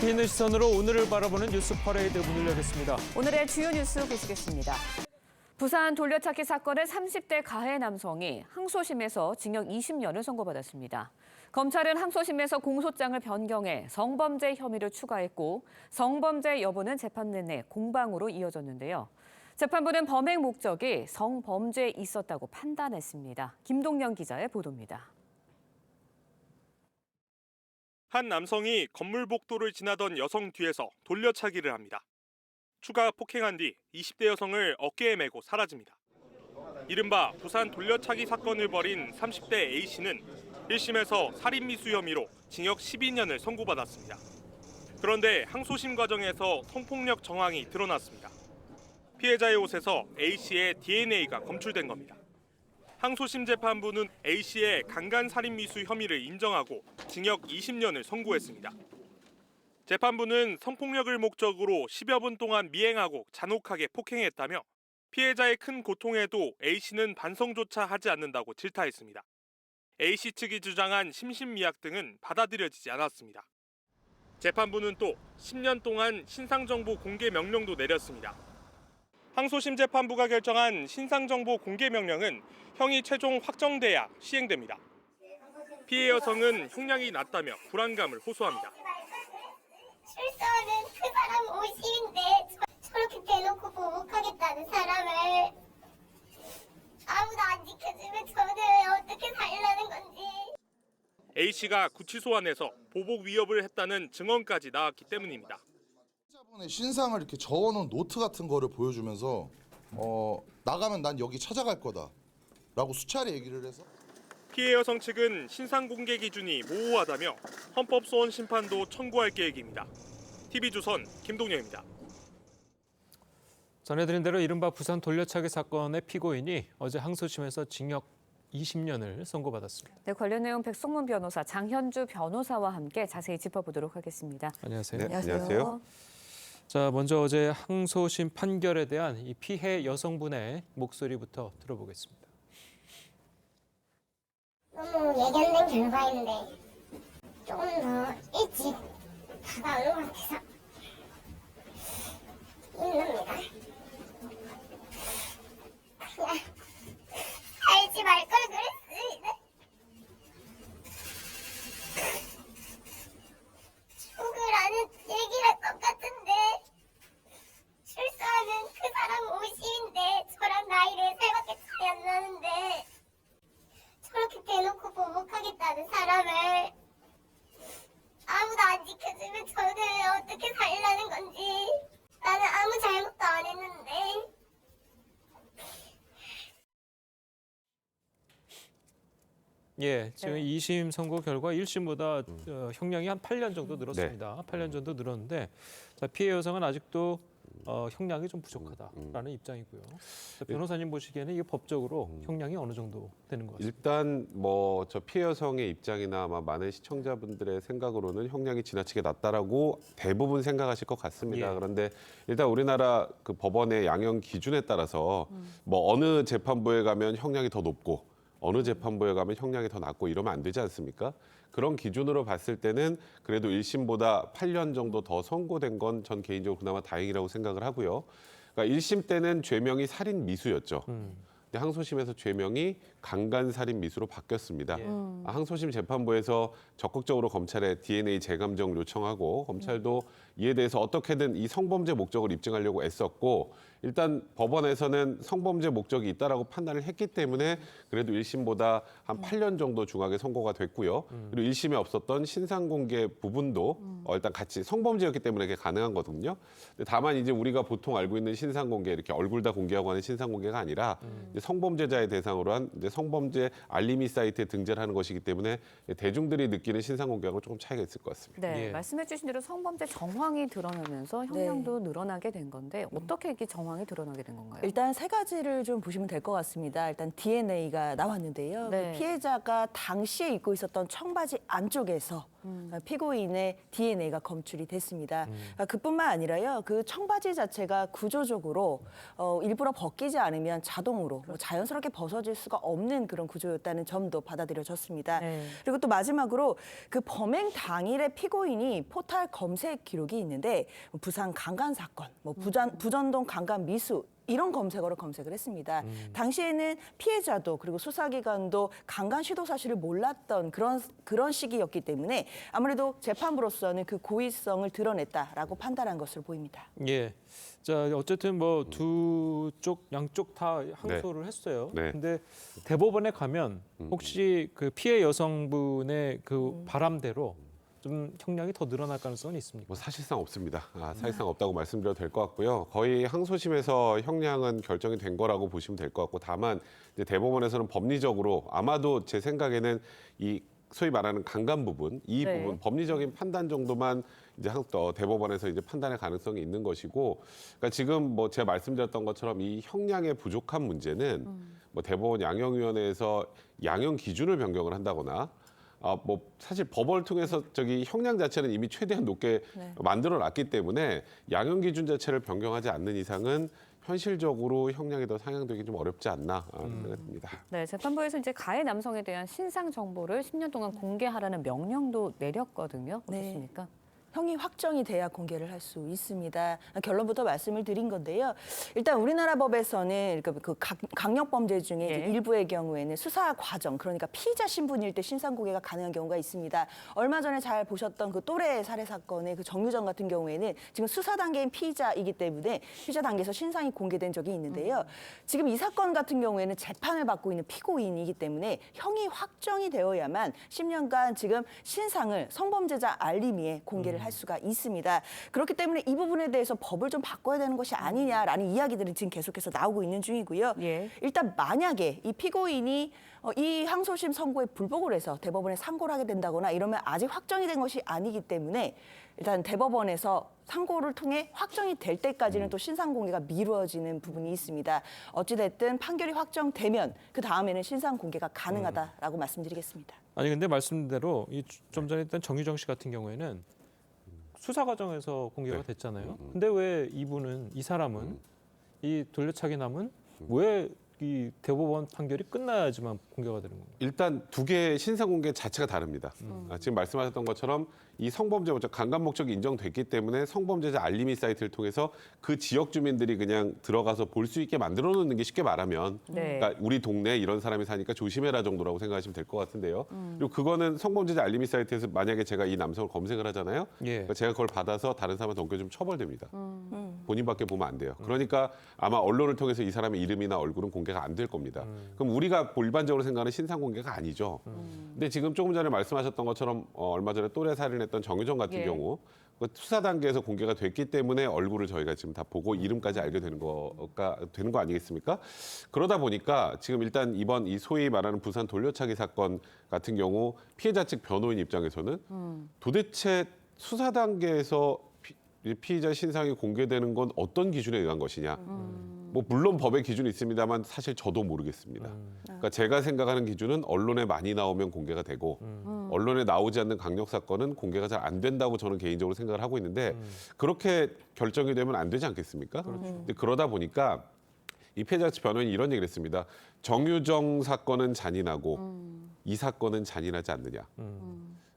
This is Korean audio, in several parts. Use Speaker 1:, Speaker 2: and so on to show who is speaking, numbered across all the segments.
Speaker 1: 깊이 있는 시선으로 오늘을 바라보는 뉴스 퍼레이드 문을 열겠습니다.
Speaker 2: 오늘의 주요 뉴스 보시겠습니다. 부산 돌려찾기 사건의 30대 가해 남성이 항소심에서 징역 20년을 선고받았습니다. 검찰은 항소심에서 공소장을 변경해 성범죄 혐의를 추가했고 성범죄 여부는 재판 내내 공방으로 이어졌는데요. 재판부는 범행 목적이 성범죄에 있었다고 판단했습니다. 김동영 기자의 보도입니다.
Speaker 3: 한 남성이 건물 복도를 지나던 여성 뒤에서 돌려차기를 합니다. 추가 폭행한 뒤 20대 여성을 어깨에 메고 사라집니다. 이른바 부산 돌려차기 사건을 벌인 30대 A씨는 1심에서 살인미수 혐의로 징역 12년을 선고받았습니다. 그런데 항소심 과정에서 성폭력 정황이 드러났습니다. 피해자의 옷에서 A씨의 DNA가 검출된 겁니다. 항소심 재판부는 A씨의 강간살인미수 혐의를 인정하고 징역 20년을 선고했습니다. 재판부는 성폭력을 목적으로 10여 분 동안 미행하고 잔혹하게 폭행했다며 피해자의 큰 고통에도 A씨는 반성조차 하지 않는다고 질타했습니다. A씨 측이 주장한 심신미약 등은 받아들여지지 않았습니다. 재판부는 또 10년 동안 신상정보 공개 명령도 내렸습니다. 항소심 재판부가 결정한 신상정보 공개 명령은 형이 최종 확정돼야 시행됩니다. 피해 여성은 형량이 낮다며 불안감을 호소합니다.
Speaker 4: 출소는 그 사람 50인데 저렇게 대놓고 보복하겠다는 사람을 아무도 안 지켜주면 저는 어떻게 살라는 건지.
Speaker 3: A씨가 구치소 안에서 보복 위협을 했다는 증언까지 나왔기 때문입니다.
Speaker 5: 피해자분의 신상을 이렇게 적어놓은 노트 같은 거를 보여주면서 나가면 난 여기 찾아갈 거다라고 수차례 얘기를 해서
Speaker 3: 피해 여성 측은 신상 공개 기준이 모호하다며 헌법 소원 심판도 청구할 계획입니다. TV조선 김동영입니다.
Speaker 1: 전해드린 대로 이른바 부산 돌려차기 사건의 피고인이 어제 항소심에서 징역 20년을 선고받았습니다.
Speaker 2: 네, 관련 내용 백성문 변호사, 장현주 변호사와 함께 자세히 짚어보도록 하겠습니다.
Speaker 1: 안녕하세요.
Speaker 6: 네, 안녕하세요.
Speaker 1: 자, 먼저 어제 항소심 판결에 대한 이 피해 여성분의 목소리부터 들어보겠습니다.
Speaker 4: 너무 예견된 결과인데 조금 더 일찍 다가오는 것 같아서 힘듭니다. 그냥 살지 말 걸 그랬습니다. 죽으라는 얘기할 것 같은데 출소하는 그 사람 50인데 저랑 나이 4살밖에 차이 안 나는데 저렇게 대놓고 보복하겠다는 사람을 아무도 안 지켜주면 저는 어떻게 살라는 건지. 나는 아무 잘못도 안 했는데.
Speaker 1: 예, 지금 2심 선고 결과 1심보다 형량이 한 8년 정도 늘었습니다. 8년 정도 늘었는데 자, 피해 여성은 아직도 형량이 좀 부족하다라는 입장이고요. 변호사님 보시기에는 이게 법적으로 형량이 어느 정도 되는 것 같습니다.
Speaker 6: 일단 저 피해 여성의 입장이나 아마 많은 시청자분들의 생각으로는 형량이 지나치게 낮다라고 대부분 생각하실 것 같습니다.
Speaker 1: 예.
Speaker 6: 그런데 일단 우리나라 그 법원의 양형 기준에 따라서 어느 재판부에 가면 형량이 더 높고 어느 재판부에 가면 형량이 더 낮고 이러면 안 되지 않습니까? 그런 기준으로 봤을 때는 그래도 1심보다 8년 정도 더 선고된 건 전 개인적으로 그나마 다행이라고 생각을 하고요. 그러니까 1심 때는 죄명이 살인 미수였죠. 근데 항소심에서 죄명이 강간살인 미수로 바뀌었습니다.
Speaker 1: 예.
Speaker 6: 항소심 재판부에서 적극적으로 검찰에 DNA 재감정 요청하고 검찰도 이에 대해서 어떻게든 이 성범죄 목적을 입증하려고 애썼고 일단 법원에서는 성범죄 목적이 있다라고 판단을 했기 때문에 그래도 1심보다 한 8년 정도 중하게 선고가 됐고요. 그리고 1심에 없었던 신상 공개 부분도 일단 같이 성범죄였기 때문에 그게 가능한 거거든요. 근데 다만 이제 우리가 보통 알고 있는 신상 공개 이렇게 얼굴 다 공개하고 하는 신상 공개가 아니라 이제 성범죄자의 대상으로 한 이제 성범죄 알림이 사이트에 등재를 하는 것이기 때문에 대중들이 느끼는 신상 공개하고 조금 차이가 있을 것 같습니다.
Speaker 2: 네,
Speaker 1: 예.
Speaker 2: 말씀해 주신 대로 성범죄 정황이 드러나면서 형량도 늘어나게 된 건데 어떻게 이게 정황이 드러나게 된 건가요?
Speaker 7: 일단 세 가지를 좀 보시면 될 것 같습니다. 일단 DNA가 나왔는데요.
Speaker 2: 네.
Speaker 7: 그 피해자가 당시에 입고 있었던 청바지 안쪽에서 피고인의 DNA가 검출이 됐습니다. 그뿐만 아니라요, 그 청바지 자체가 구조적으로 일부러 벗기지 않으면 자동으로 뭐 자연스럽게 벗어질 수가 없는 그런 구조였다는 점도 받아들여졌습니다.
Speaker 2: 네.
Speaker 7: 그리고 또 마지막으로 그 범행 당일에 피고인이 포탈 검색 기록이 있는데 부산 강간 사건, 뭐 부전동 강간 미수 이런 검색어로 검색을 했습니다. 당시에는 피해자도 그리고 수사기관도 강간 시도 사실을 몰랐던 그런 시기였기 때문에 아무래도 재판부로서는 그 고의성을 드러냈다라고 판단한 것으로 보입니다.
Speaker 1: 예. 자, 어쨌든 뭐 두 쪽 양쪽 다 항소를 했어요.
Speaker 6: 네.
Speaker 1: 근데 대법원에 가면 혹시 그 피해 여성분의 그 바람대로 좀 형량이 더 늘어날 가능성은 있습니까?
Speaker 6: 뭐 사실상 없습니다. 사실상 없다고 말씀드려도 될 것 같고요. 거의 항소심에서 형량은 결정이 된 거라고 보시면 될 것 같고, 다만 이제 대법원에서는 법리적으로 아마도 제 생각에는 이 소위 말하는 강간 부분, 이
Speaker 2: 네.
Speaker 6: 부분 법리적인 판단 정도만 이제 대법원에서 이제 판단할 가능성이 있는 것이고, 그러니까 지금 뭐 제가 말씀드렸던 것처럼 이 형량의 부족한 문제는 뭐 대법원 양형위원회에서 양형 기준을 변경을 한다거나. 뭐 사실 법원을 통해서 저기 형량 자체는 이미 최대한 높게 만들어놨기 때문에 양형 기준 자체를 변경하지 않는 이상은 현실적으로 형량이 더 상향되기 좀 어렵지 않나 생각이 듭니다.
Speaker 2: 네, 재판부에서 이제 가해 남성에 대한 신상 정보를 10년 동안 공개하라는 명령도 내렸거든요.
Speaker 7: 네.
Speaker 2: 어떻습니까?
Speaker 7: 형이 확정이 돼야 공개를 할 수 있습니다. 결론부터 말씀을 드린 건데요. 일단 우리나라 법에서는 그 강력범죄 중에 이제
Speaker 2: 예.
Speaker 7: 일부의 경우에는 수사 과정, 그러니까 피의자 신분일 때 신상 공개가 가능한 경우가 있습니다. 얼마 전에 잘 보셨던 그 또래 살해 사건의 그 정유정 같은 경우에는 지금 수사 단계인 피의자이기 때문에 피의자 단계에서 신상이 공개된 적이 있는데요. 지금 이 사건 같은 경우에는 재판을 받고 있는 피고인이기 때문에 형이 확정이 되어야만 10년간 지금 신상을 성범죄자 알림위에 공개를 할 수가 있습니다. 그렇기 때문에 이 부분에 대해서 법을 좀 바꿔야 되는 것이 아니냐라는 이야기들은 지금 계속해서 나오고 있는 중이고요.
Speaker 2: 예.
Speaker 7: 일단 만약에 이 피고인이 이 항소심 선고에 불복을 해서 대법원에 상고를 하게 된다거나 이러면 아직 확정이 된 것이 아니기 때문에 일단 대법원에서 상고를 통해 확정이 될 때까지는 또 신상 공개가 미뤄지는 부분이 있습니다. 어찌됐든 판결이 확정되면 그 다음에는 신상 공개가 가능하다라고 말씀드리겠습니다.
Speaker 1: 아니 근데 말씀대로 이 좀 전에 했던 정유정 씨 같은 경우에는 수사 과정에서 공개가
Speaker 6: 네.
Speaker 1: 됐잖아요. 근데 왜 이 사람은 이 돌려차기남은 왜 이 대법원 판결이 끝나야지만 공개가 되는 건가요?
Speaker 6: 일단 두 개의 신상 공개 자체가 다릅니다. 지금 말씀하셨던 것처럼 이 성범죄 목적, 강간 목적이 인정됐기 때문에 성범죄자 알림이 사이트를 통해서 그 지역 주민들이 그냥 들어가서 볼 수 있게 만들어 놓는 게 쉽게 말하면
Speaker 2: 네.
Speaker 6: 그러니까 우리 동네에 이런 사람이 사니까 조심해라 정도라고 생각하시면 될 것 같은데요. 그리고 그거는 성범죄자 알림이 사이트에서 만약에 제가 이 남성을 검색을 하잖아요.
Speaker 1: 예.
Speaker 6: 그러니까 제가 그걸 받아서 다른 사람한테 넘겨주면 처벌됩니다. 본인밖에 보면 안 돼요. 그러니까 아마 언론을 통해서 이 사람의 이름이나 얼굴은 공개가 안 될 겁니다. 그럼 우리가 일반적으로 생각하는 신상 공개가 아니죠. 근데 지금 조금 전에 말씀하셨던 것처럼 얼마 전에 또래 살인했던 정유정 같은
Speaker 2: 예.
Speaker 6: 경우 그 수사 단계에서 공개가 됐기 때문에 얼굴을 저희가 지금 다 보고 이름까지 알게 되는 거 아니겠습니까? 그러다 보니까 지금 일단 이번 이 소위 말하는 부산 돌려차기 사건 같은 경우 피해자 측 변호인 입장에서는 도대체 수사 단계에서 피의자 신상이 공개되는 건 어떤 기준에 의한 것이냐. 뭐 물론 법의 기준이 있습니다만 사실 저도 모르겠습니다. 그러니까 제가 생각하는 기준은 언론에 많이 나오면 공개가 되고 언론에 나오지 않는 강력 사건은 공개가 잘 안 된다고 저는 개인적으로 생각을 하고 있는데 그렇게 결정이 되면 안 되지 않겠습니까? 근데 그러다 보니까 이 피해자 측 변호인이 이런 얘기를 했습니다. 정유정 사건은 잔인하고 이 사건은 잔인하지 않느냐.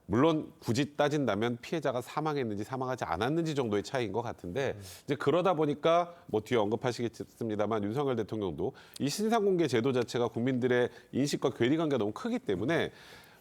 Speaker 6: 물론 굳이 따진다면 피해자가 사망했는지 사망하지 않았는지 정도의 차이인 것 같은데 이제 그러다 보니까 뭐 뒤에 언급하시겠습니다만 윤석열 대통령도 이 신상공개 제도 자체가 국민들의 인식과 괴리관계가 너무 크기 때문에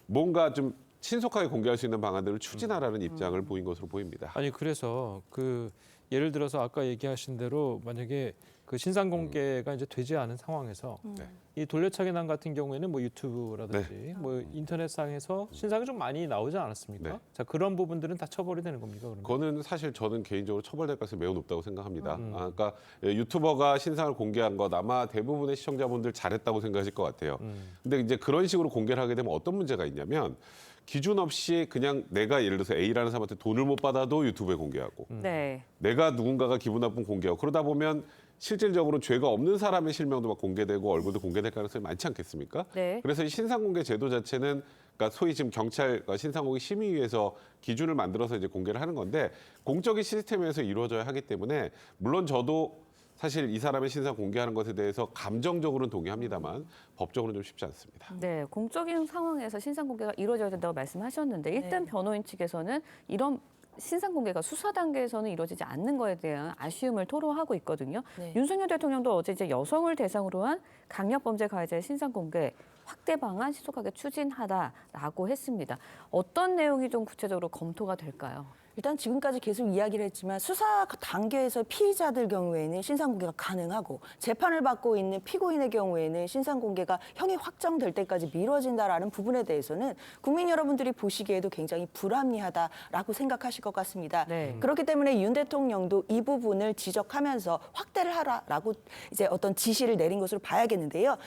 Speaker 6: 뭔가 좀 신속하게 공개할 수 있는 방안들을 추진하라는 입장을 보인 것으로 보입니다.
Speaker 1: 아니 그래서 그 예를 들어서 아까 얘기하신 대로 만약에 그 신상 공개가 이제 되지 않은 상황에서
Speaker 6: 네.
Speaker 1: 이 돌려차기남 같은 경우에는 뭐 유튜브라든지 뭐 인터넷상에서 신상이 좀 많이 나오지 않았습니까?
Speaker 6: 네.
Speaker 1: 자 그런 부분들은 다 처벌이 되는 겁니까? 그러면?
Speaker 6: 그거는 사실 저는 개인적으로 처벌될 가능성이 매우 높다고 생각합니다. 그러니까 유튜버가 신상을 공개한 것 아마 대부분의 시청자분들 잘했다고 생각하실 것 같아요. 근데 이제 그런 식으로 공개를 하게 되면 어떤 문제가 있냐면 기준 없이 그냥 내가 예를 들어서 A라는 사람한테 돈을 못 받아도 유튜브에 공개하고
Speaker 2: 네.
Speaker 6: 내가 누군가가 기분 나쁜 공개하고 그러다 보면 실질적으로 죄가 없는 사람의 실명도 막 공개되고 얼굴도 공개될 가능성이 많지 않겠습니까?
Speaker 2: 네.
Speaker 6: 그래서 이 신상공개 제도 자체는 그러니까 소위 지금 경찰 신상공개 심의위에서 기준을 만들어서 이제 공개를 하는 건데 공적인 시스템에서 이루어져야 하기 때문에 물론 저도 사실 이 사람의 신상 공개하는 것에 대해서 감정적으로는 동의합니다만 법적으로는 좀 쉽지 않습니다.
Speaker 2: 네, 공적인 상황에서 신상 공개가 이루어져야 된다고 말씀하셨는데 일단 변호인 측에서는 이런 신상 공개가 수사 단계에서는 이루어지지 않는 거에 대한 아쉬움을 토로하고 있거든요.
Speaker 7: 네.
Speaker 2: 윤석열 대통령도 어제 이제 여성을 대상으로 한 강력범죄 가해자의 신상 공개 확대 방안 신속하게 추진하다라고 했습니다. 어떤 내용이 좀 구체적으로 검토가 될까요?
Speaker 7: 일단 지금까지 계속 이야기를 했지만 수사 단계에서 피의자들 경우에는 신상 공개가 가능하고 재판을 받고 있는 피고인의 경우에는 신상 공개가 형이 확정될 때까지 미뤄진다라는 부분에 대해서는 국민 여러분들이 보시기에도 굉장히 불합리하다라고 생각하실 것 같습니다.
Speaker 2: 네.
Speaker 7: 그렇기 때문에 윤 대통령도 이 부분을 지적하면서 확대를 하라라고 이제 어떤 지시를 내린 것으로 봐야겠는데요.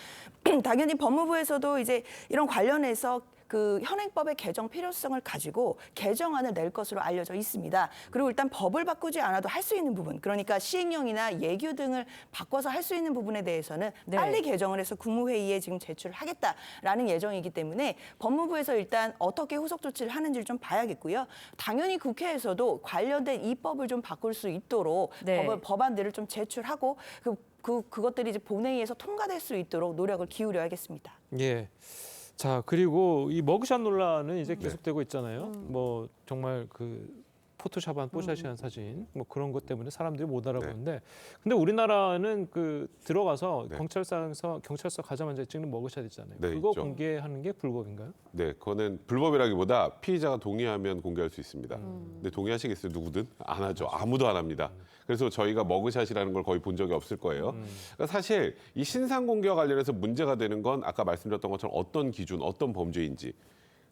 Speaker 7: 당연히 법무부에서도 이제 이런 관련해서 그 현행법의 개정 필요성을 가지고 개정안을 낼 것으로 알려져 있습니다. 그리고 일단 법을 바꾸지 않아도 할 수 있는 부분, 그러니까 시행령이나 예규 등을 바꿔서 할 수 있는 부분에 대해서는
Speaker 2: 네.
Speaker 7: 빨리 개정을 해서 국무회의에 지금 제출을 하겠다라는 예정이기 때문에 법무부에서 일단 어떻게 후속 조치를 하는지를 좀 봐야겠고요. 당연히 국회에서도 관련된 입법을 좀 바꿀 수 있도록
Speaker 2: 네.
Speaker 7: 법안들을 좀 제출하고 그것들이 이제 본회의에서 통과될 수 있도록 노력을 기울여야겠습니다.
Speaker 1: 예. 자, 그리고 이 머그샷 논란은 이제 계속되고 있잖아요. 뭐 정말 그 포토샵한 뽀샤시한 사진 뭐 그런 것 때문에 사람들이 못 알아보는데 근데 우리나라는 그 들어가서
Speaker 6: 네.
Speaker 1: 경찰서 가자마자 찍는 머그샷 있잖아요.
Speaker 6: 네,
Speaker 1: 그거
Speaker 6: 있죠.
Speaker 1: 공개하는 게 불법인가요?
Speaker 6: 네, 그거는 불법이라기보다 피의자가 동의하면 공개할 수 있습니다. 근데 동의하시겠어요? 누구든? 안 하죠. 아무도 안 합니다. 그래서 저희가 머그샷이라는 걸 거의 본 적이 없을 거예요. 그러니까 사실 이 신상 공개와 관련해서 문제가 되는 건 아까 말씀드렸던 것처럼 어떤 기준, 어떤 범죄인지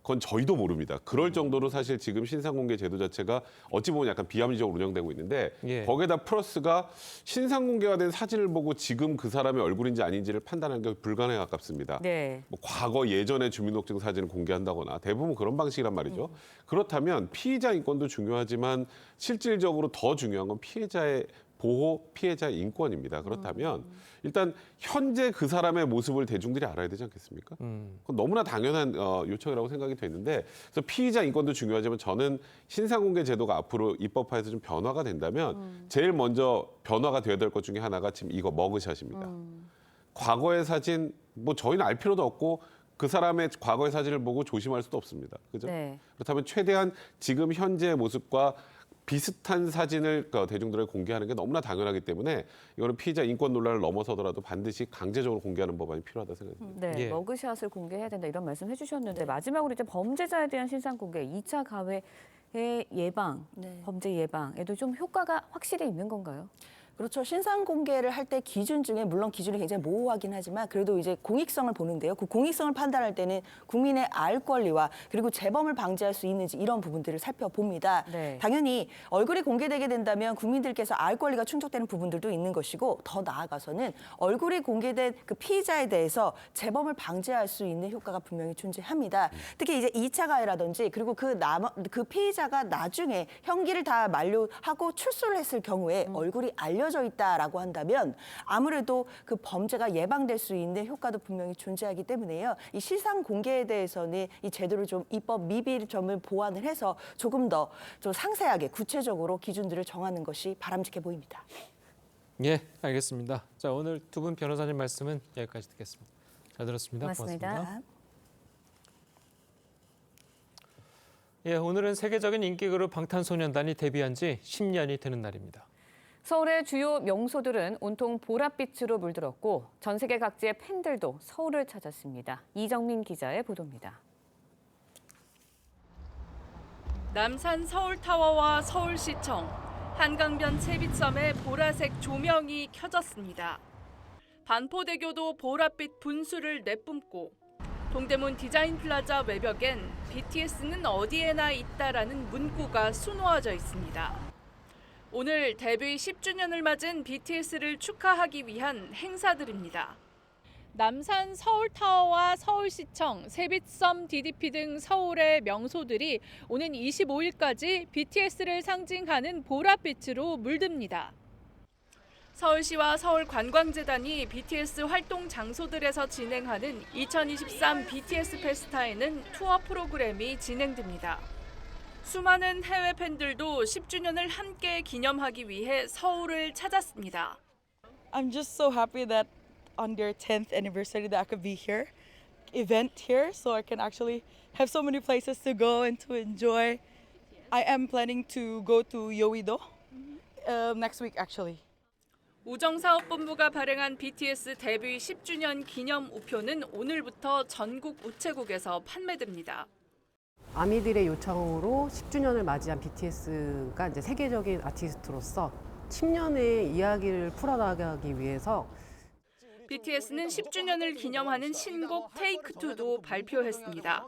Speaker 6: 그건 저희도 모릅니다. 그럴 정도로 사실 지금 신상 공개 제도 자체가 어찌 보면 약간 비합리적으로 운영되고 있는데
Speaker 1: 예.
Speaker 6: 거기에다 플러스가 신상 공개가 된 사진을 보고 지금 그 사람의 얼굴인지 아닌지를 판단하는 게 불가능에 가깝습니다.
Speaker 2: 네.
Speaker 6: 뭐 과거 예전의 주민등록증 사진을 공개한다거나 대부분 그런 방식이란 말이죠. 그렇다면 피의자 인권도 중요하지만 실질적으로 더 중요한 건 피해자의 보호, 피해자의 인권입니다. 그렇다면 일단 현재 그 사람의 모습을 대중들이 알아야 되지 않겠습니까? 그건 너무나 당연한 요청이라고 생각이 되는데 그래서 피의자 인권도 중요하지만 저는 신상공개 제도가 앞으로 입법화해서 좀 변화가 된다면 제일 먼저 변화가 돼야 될 것 중에 하나가 지금 이거 머그샷입니다. 과거의 사진 뭐 저희는 알 필요도 없고 그 사람의 과거의 사진을 보고 조심할 수도 없습니다. 그죠?
Speaker 2: 네.
Speaker 6: 그렇다면 최대한 지금 현재의 모습과 비슷한 사진을 대중들에게 공개하는 게 너무나 당연하기 때문에 이거는 피의자 인권 논란을 넘어서더라도 반드시 강제적으로 공개하는 법안이 필요하다고 생각합니다.
Speaker 2: 네,
Speaker 1: 예.
Speaker 2: 머그샷을 공개해야 된다 이런 말씀 해주셨는데 마지막으로 이제 범죄자에 대한 신상 공개, 2차 가해의 예방,
Speaker 7: 네.
Speaker 2: 범죄 예방에도 좀 효과가 확실히 있는 건가요?
Speaker 7: 그렇죠. 신상 공개를 할 때 기준 중에 물론 기준이 굉장히 모호하긴 하지만 그래도 이제 공익성을 보는데요. 그 공익성을 판단할 때는 국민의 알 권리와 그리고 재범을 방지할 수 있는지 이런 부분들을 살펴봅니다.
Speaker 2: 네.
Speaker 7: 당연히 얼굴이 공개되게 된다면 국민들께서 알 권리가 충족되는 부분들도 있는 것이고 더 나아가서는 얼굴이 공개된 그 피의자에 대해서 재범을 방지할 수 있는 효과가 분명히 존재합니다. 특히 이제 2차 가해라든지 그리고 그 피의자가 나중에 형기를 다 만료하고 출소를 했을 경우에 얼굴이 알려져 있다라고 한다면 아무래도 그 범죄가 예방될 수 있는 효과도 분명히 존재하기 때문에요. 이 실상 공개에 대해서는 이 제도를 좀 입법 미비점을 보완을 해서 조금 더 좀 상세하게 구체적으로 기준들을 정하는 것이 바람직해 보입니다.
Speaker 1: 예, 알겠습니다. 자, 오늘 두 분 변호사님 말씀은 여기까지 듣겠습니다. 잘 들었습니다.
Speaker 2: 고맙습니다.
Speaker 1: 고맙습니다. 예, 오늘은 세계적인 인기 그룹 방탄소년단이 데뷔한 지 10년이 되는 날입니다.
Speaker 2: 서울의 주요 명소들은 온통 보랏빛으로 물들었고 전 세계 각지의 팬들도 서울을 찾았습니다. 이정민 기자의 보도입니다.
Speaker 8: 남산 서울타워와 서울시청, 한강변 채빗섬에 보라색 조명이 켜졌습니다. 반포대교도 보랏빛 분수를 내뿜고 동대문 디자인플라자 외벽엔 BTS는 어디에나 있다라는 문구가 수놓아져 있습니다. 오늘 데뷔 10주년을 맞은 BTS를 축하하기 위한 행사들입니다. 남산 서울타워와 서울시청, 세빛섬 DDP 등 서울의 명소들이 오는 25일까지 BTS를 상징하는 보랏빛으로 물듭니다. 서울시와 서울관광재단이 BTS 활동 장소들에서 진행하는 2023 BTS 페스타에는 투어 프로그램이 진행됩니다. 수많은 해외 팬들도 10주년을 함께 기념하기 위해 서울을 찾았습니다.
Speaker 9: I'm just so happy that on their 10th anniversary that I could be here, event here, so I can actually have so many places to go and to enjoy. I am planning to go to Yeouido next week actually.
Speaker 8: 우정사업본부가 발행한 BTS 데뷔 10주년 기념 우표는 오늘부터 전국 우체국에서 판매됩니다.
Speaker 10: 아미들의 요청으로 10주년을 맞이한 BTS가 이제 세계적인 아티스트로서 10년의 이야기를 풀어나가기 위해서
Speaker 8: BTS는 10주년을 기념하는 신곡 Take Two도 발표했습니다.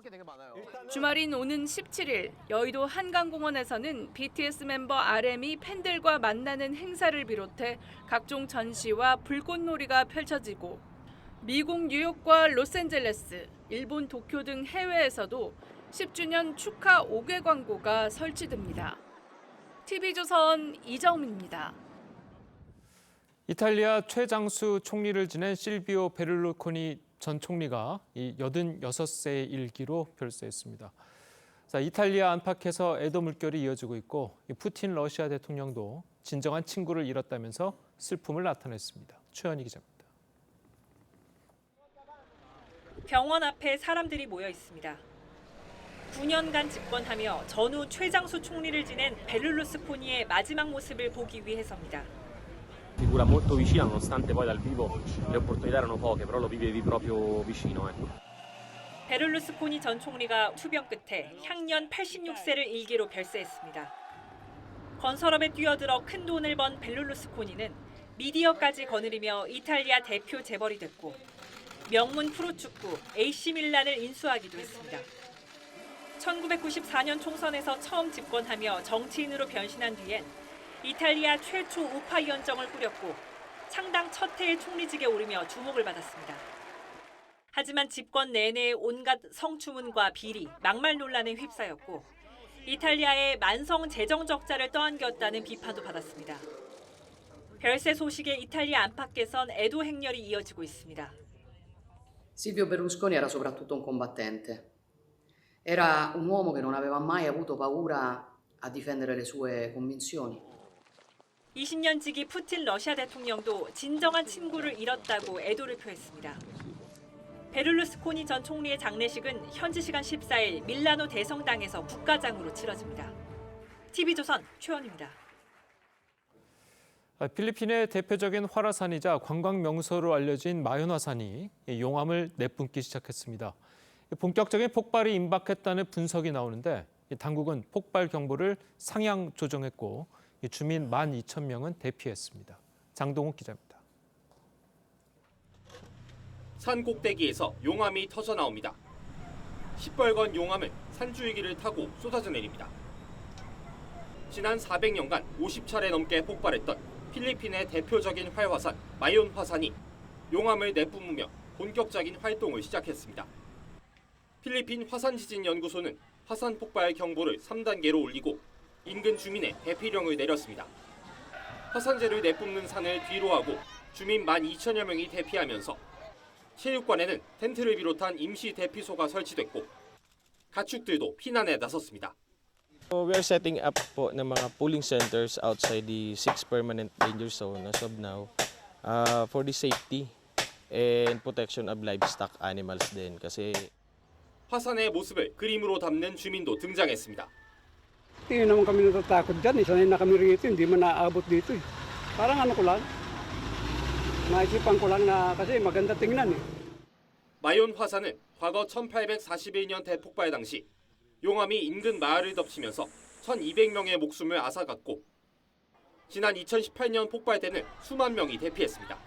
Speaker 8: 주말인 오는 17일 여의도 한강공원에서는 BTS 멤버 RM이 팬들과 만나는 행사를 비롯해 각종 전시와 불꽃놀이가 펼쳐지고 미국 뉴욕과 로스앤젤레스, 일본 도쿄 등 해외에서도 10주년 축하 5개 광고가 설치됩니다. TV조선 이정민입니다.
Speaker 1: 이탈리아 최장수 총리를 지낸 실비오 베를루코니 전 총리가 이 86세의 일기로 별세했습니다. 자, 이탈리아 안팎에서 애도 물결이 이어지고 있고 푸틴 러시아 대통령도 진정한 친구를 잃었다면서 슬픔을 나타냈습니다. 최현희 기자입니다.
Speaker 11: 병원 앞에 사람들이 모여 있습니다. 9년간 집권하며 전후 최장수 총리를 지낸 베를루스코니의 마지막 모습을 보기 위해서입니다.
Speaker 12: Figura molto vicina, nonostante poi dal vivo le opportunità erano poche, però lo vivevi proprio vicino.
Speaker 11: 베를루스코니 전 총리가 투병 끝에 향년 86세를 일기로 별세했습니다. 건설업에 뛰어들어 큰 돈을 번 베를루스코니는 미디어까지 거느리며 이탈리아 대표 재벌이 됐고 명문 프로축구 AC 밀란을 인수하기도 했습니다. 1994년 총선에서 처음 집권하며 정치인으로 변신한 뒤엔 이탈리아 최초 우파 위원정을 꾸렸고 창당 첫 해의 총리직에 오르며 주목을 받았습니다. 하지만 집권 내내 온갖 성추문과 비리, 막말 논란에 휩싸였고 이탈리아의 만성 재정 적자를 떠안겼다는 비판도 받았습니다. 별세 소식에 이탈리아 안팎에선 애도 행렬이 이어지고 있습니다.
Speaker 13: Silvio Berlusconi era soprattutto un combattente. Era un uomo che non aveva mai avuto paura a difendere le sue convinzioni.
Speaker 11: 20년 지기 푸틴 러시아 대통령도 진정한 친구를 잃었다고 애도를 표했습니다. 베를루스코니 전 총리의 장례식은 현지 시간 14일 밀라노 대성당에서 국가장으로 치러집니다. TV조선 최원입니다.
Speaker 1: 필리핀의 대표적인 활화산이자 관광 명소로 알려진 마요나산이 용암을 내뿜기 시작했습니다. 본격적인 폭발이 임박했다는 분석이 나오는데 당국은 폭발 경보를 상향 조정했고 주민 12,000명은 대피했습니다. 장동욱 기자입니다.
Speaker 3: 산 꼭대기에서 용암이 터져 나옵니다. 시뻘건 용암은 산줄기를 타고 쏟아져 내립니다. 지난 400년간 50차례 넘게 폭발했던 필리핀의 대표적인 활화산 마yon 화산이 용암을 내뿜으며 본격적인 활동을 시작했습니다. 필리핀 화산지진연구소는 화산 폭발 경보를 3단계로 올리고 인근 주민의 대피령을 내렸습니다. 화산재를 내뿜는 산을 뒤로 하고 주민 12,000여 명이 대피하면서 체육관에는 텐트를 비롯한 임시 대피소가 설치됐고 가축들도 피난에 나섰습니다.
Speaker 14: We are setting up po ng mga pooling centers outside the 6 permanent danger zone as of now for the safety and protection of livestock animals din kasi
Speaker 3: 화산의 모습을 그림으로 담는 주민도 등장했습니다.
Speaker 15: Hindi naman kami natatakot dyan. Sanay na kami rito. Hindi man naaabot dito. Parang ano ko lang. Naisipan ko lang na kasi maganda tingnan.
Speaker 3: 마yon 화산은 과거 1841년 대폭발 당시 용암이 인근 마을을 덮치면서 1,200명의 목숨을 앗아갔고 지난 2018년 폭발 때는 수만 명이 대피했습니다.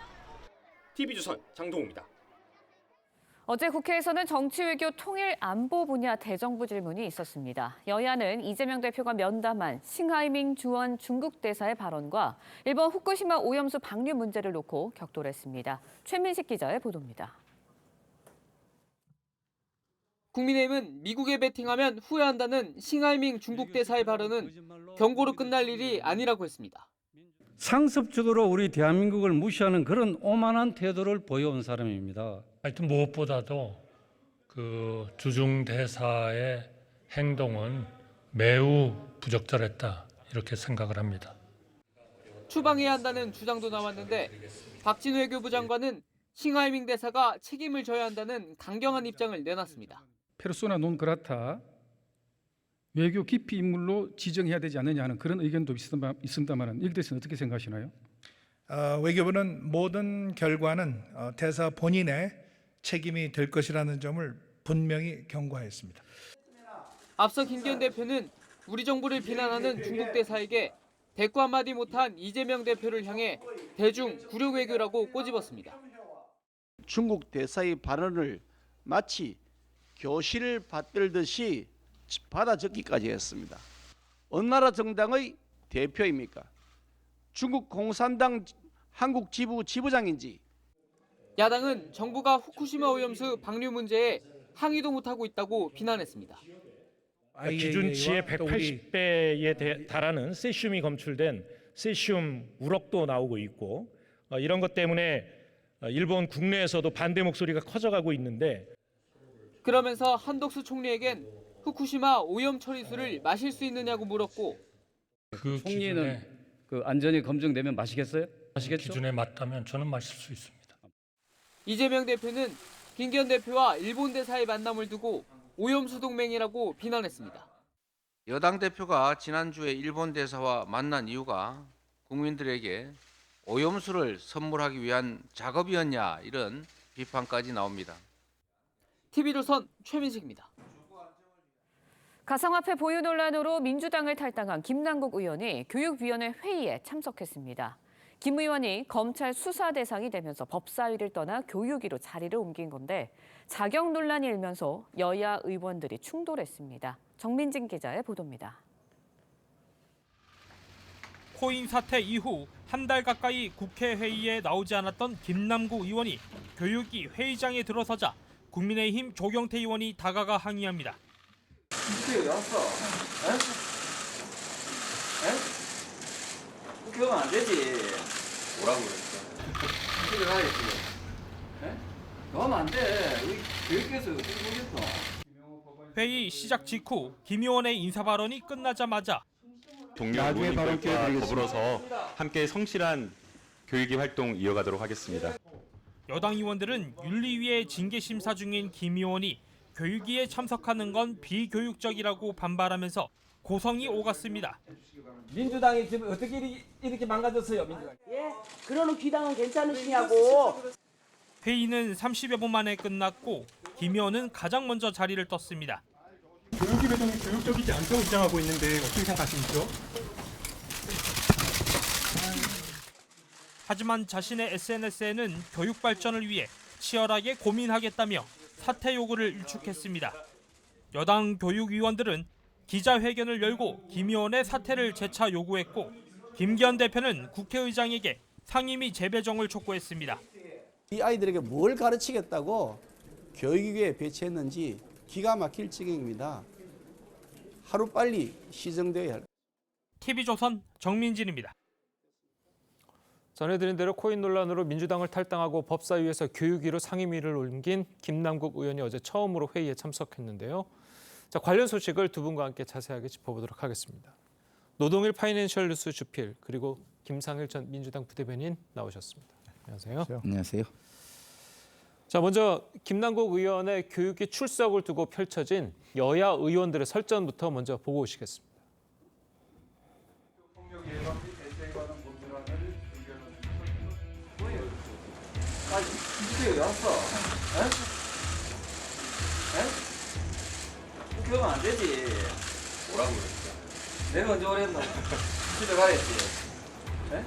Speaker 3: TV조선 장동우입니다.
Speaker 2: 어제 국회에서는 정치외교 통일 안보 분야 대정부 질문이 있었습니다. 여야는 이재명 대표가 면담한 싱하이밍 주원 중국 대사의 발언과 일본 후쿠시마 오염수 방류 문제를 놓고 격돌했습니다. 최민식 기자의 보도입니다.
Speaker 16: 국민의힘은 미국에 베팅하면 후회한다는 싱하이밍 중국 대사의 발언은 경고로 끝날 일이 아니라고 했습니다.
Speaker 15: 상습적으로 우리 대한민국을 무시하는 그런 오만한 태도를 보여온 사람입니다.
Speaker 17: 하여튼 무엇보다도 그 주중 대사의 행동은 매우 부적절했다 이렇게 생각을 합니다.
Speaker 16: 추방해야 한다는 주장도 나왔는데 박진 외교부 장관은 싱하이밍 대사가 책임을 져야 한다는 강경한 입장을 내놨습니다.
Speaker 15: 페르소나 논 그라타 외교 기피 인물로 지정해야 되지 않느냐 하는 그런 의견도 있습니다만 이에 대해서는 어떻게 생각하시나요?
Speaker 18: 외교부는 모든 결과는 대사 본인의 책임이 될 것이라는 점을 분명히 경고하였습니다.
Speaker 16: 앞서 김기현 대표는 우리 정부를 비난하는 중국 대사에게 대꾸 한마디 못한 이재명 대표를 향해 대중 굴욕 외교라고 꼬집었습니다.
Speaker 19: 중국 대사의 발언을 마치 교실을 받들듯이 받아 적기까지 했습니다. 어느 나라 정당의 대표입니까? 중국 공산당 한국 지부 지부장인지.
Speaker 16: 야당은 정부가 후쿠시마 오염수 방류 문제에 항의도 못하고 있다고 비난했습니다.
Speaker 20: 기준치의 180배에 달하는 세슘이 검출된 세슘 우럭도 나오고 있고 이런 것 때문에 일본 국내에서도 반대 목소리가 커져가고 있는데
Speaker 16: 그러면서 한덕수 총리에겐 후쿠시마 오염 처리수를 마실 수 있느냐고 물었고
Speaker 17: 그
Speaker 15: 총리는 그 안전이 검증되면 마시겠어요? 마시겠죠?
Speaker 17: 기준에 맞다면 저는 마실 수 있습니다.
Speaker 16: 이재명 대표는 김기현 대표와 일본 대사의 만남을 두고 오염수 동맹이라고 비난했습니다.
Speaker 21: 여당 대표가 지난주에 일본 대사와 만난 이유가 국민들에게 오염수를 선물하기 위한 작업이었냐 이런 비판까지 나옵니다.
Speaker 16: TV조선 최민식입니다.
Speaker 2: 가상화폐 보유 논란으로 민주당을 탈당한 김남국 의원이 교육위원회 회의에 참석했습니다. 김 의원이 검찰 수사 대상이 되면서 법사위를 떠나 교육위로 자리를 옮긴 건데 자격 논란이 일면서 여야 의원들이 충돌했습니다. 정민진 기자의 보도입니다.
Speaker 3: 코인 사태 이후 한 달 가까이 국회 회의에 나오지 않았던 김남국 의원이 교육위 회의장에 들어서자 국민의힘 조경태 의원이 다가가 항의합니다.
Speaker 22: 국회 왜 왔어? 에? 에? 국회 오면 안 되지.
Speaker 21: 뭐라고 그랬어?
Speaker 22: 국회 가야지. 에? 너는 안 돼. 우리 교육에서 어떻게 보겠어?
Speaker 3: 회의 시작 직후 김 의원의 인사 발언이 끝나자마자
Speaker 23: 동료 의원님들과 더불어서 함께 성실한 교육위 활동 이어가도록 하겠습니다.
Speaker 3: 여당 의원들은 윤리위의 징계 심사 중인 김 의원이 교육위에 참석하는 건 비교육적이라고 반발하면서 고성이 오갔습니다.
Speaker 22: 민주당이 지금 어떻게 이렇게 망가졌어요, 민주당?
Speaker 24: 예? 그러는 귀당은 괜찮으시냐고.
Speaker 3: 회의는 30여 분 만에 끝났고 김 의원은 가장 먼저 자리를 떴습니다.
Speaker 25: 교육위 배정이 교육적이지 않다고 주장하고 있는데 어떻게 생각하십니까?
Speaker 3: 하지만 자신의 SNS에는 교육 발전을 위해 치열하게 고민하겠다며 사퇴 요구를 일축했습니다. 여당 교육위원들은 기자회견을 열고 김 의원의 사퇴를 재차 요구했고 김기현 대표는 국회의장에게 상임위 재배정을 촉구했습니다.
Speaker 26: 이 아이들에게 뭘 가르치겠다고 교육위에 배치했는지 기가 막힐 지경입니다. 하루빨리 시정되어야 할.
Speaker 3: TV조선 정민진입니다.
Speaker 1: 전해드린 대로 코인 논란으로 민주당을 탈당하고 법사위에서 교육위로 상임위를 옮긴 김남국 의원이 어제 처음으로 회의에 참석했는데요. 자, 관련 소식을 두 분과 함께 자세하게 짚어보도록 하겠습니다. 노동일 파이낸셜 뉴스 주필 그리고 김상일 전 민주당 부대변인 나오셨습니다. 안녕하세요.
Speaker 27: 안녕하세요.
Speaker 1: 자, 먼저 김남국 의원의 교육위 출석을 두고 펼쳐진 여야 의원들의 설전부터 먼저 보고 오시겠습니다.
Speaker 22: 국회 왜 왔어? 에? 에? 국회 오면 안 되지.
Speaker 21: 뭐라고 그랬어?
Speaker 22: 내가 언제 그랬노? 집에 가야지. 에?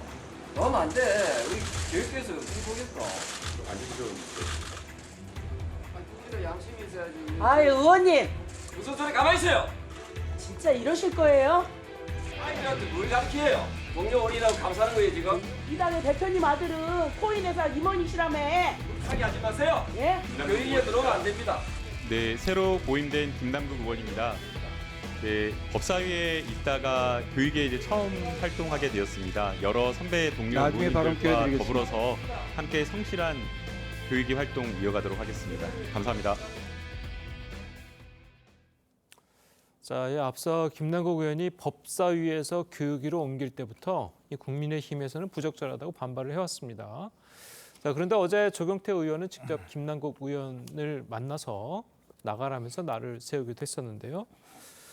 Speaker 22: 너는 안 돼. 우리 교육에서 어떻게 보겠어?
Speaker 21: 안 되죠.
Speaker 22: 양심이 있어야지.
Speaker 24: 아이 의원님
Speaker 22: 무슨 소리 가만히 있어요.
Speaker 24: 진짜 이러실 거예요?
Speaker 22: 아이들한테 뭘 가르쳐요? 동료 어린이라고 감사하는 거예요 지금?
Speaker 24: 이 당의 대표님 아들은 코인 회사 임원이시라며.
Speaker 22: 하게 하지 마세요.
Speaker 24: 예?
Speaker 22: 교육에 들어오면 안 됩니다.
Speaker 23: 네, 새로 보임된 김남국 의원입니다. 네, 법사위에 있다가 교육에 이제 처음 활동하게 되었습니다. 여러 선배 동료
Speaker 22: 나중에 발언 기회
Speaker 23: 의원들과
Speaker 22: 드리겠습니다.
Speaker 23: 더불어서 함께 성실한 교육의 활동 이어가도록 하겠습니다. 감사합니다.
Speaker 1: 자, 이 앞서 김남국 의원이 법사위에서 교육위로 옮길 때부터 이 국민의힘에서는 부적절하다고 반발을 해왔습니다. 자, 그런데 어제 조경태 의원은 직접 김남국 의원을 만나서 나가라면서 날을 세우기도 했었는데요.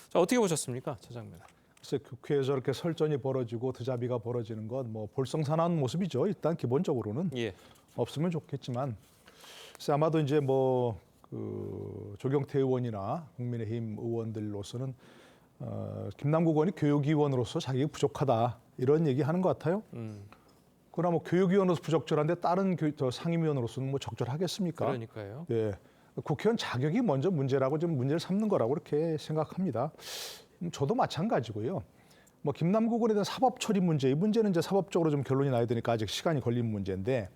Speaker 1: 자, 어떻게 보셨습니까, 저 장면?
Speaker 4: 글쎄, 국회에서 이렇게 설전이 벌어지고 드자비가 벌어지는 건 뭐 볼썽사나운 모습이죠. 일단 기본적으로는 없으면 좋겠지만, 글쎄 아마도 이제 뭐 그 조경태 의원이나 국민의힘 의원들로서는 김남국 의원이 교육위원으로서 자기가 부족하다 이런 얘기하는 것 같아요. 그러나 뭐 교육위원으로서 부적절한데 다른 상임위원으로서는 뭐 적절하겠습니까?
Speaker 1: 그러니까요.
Speaker 4: 네, 국회의원 자격이 먼저 문제라고 좀 문제를 삼는 거라고 이렇게 생각합니다. 저도 마찬가지고요. 뭐 김남국 의원에 대한 사법 처리 문제, 이 문제는 이제 사법적으로 좀 결론이 나야 되니까 아직 시간이 걸리는 문제인데,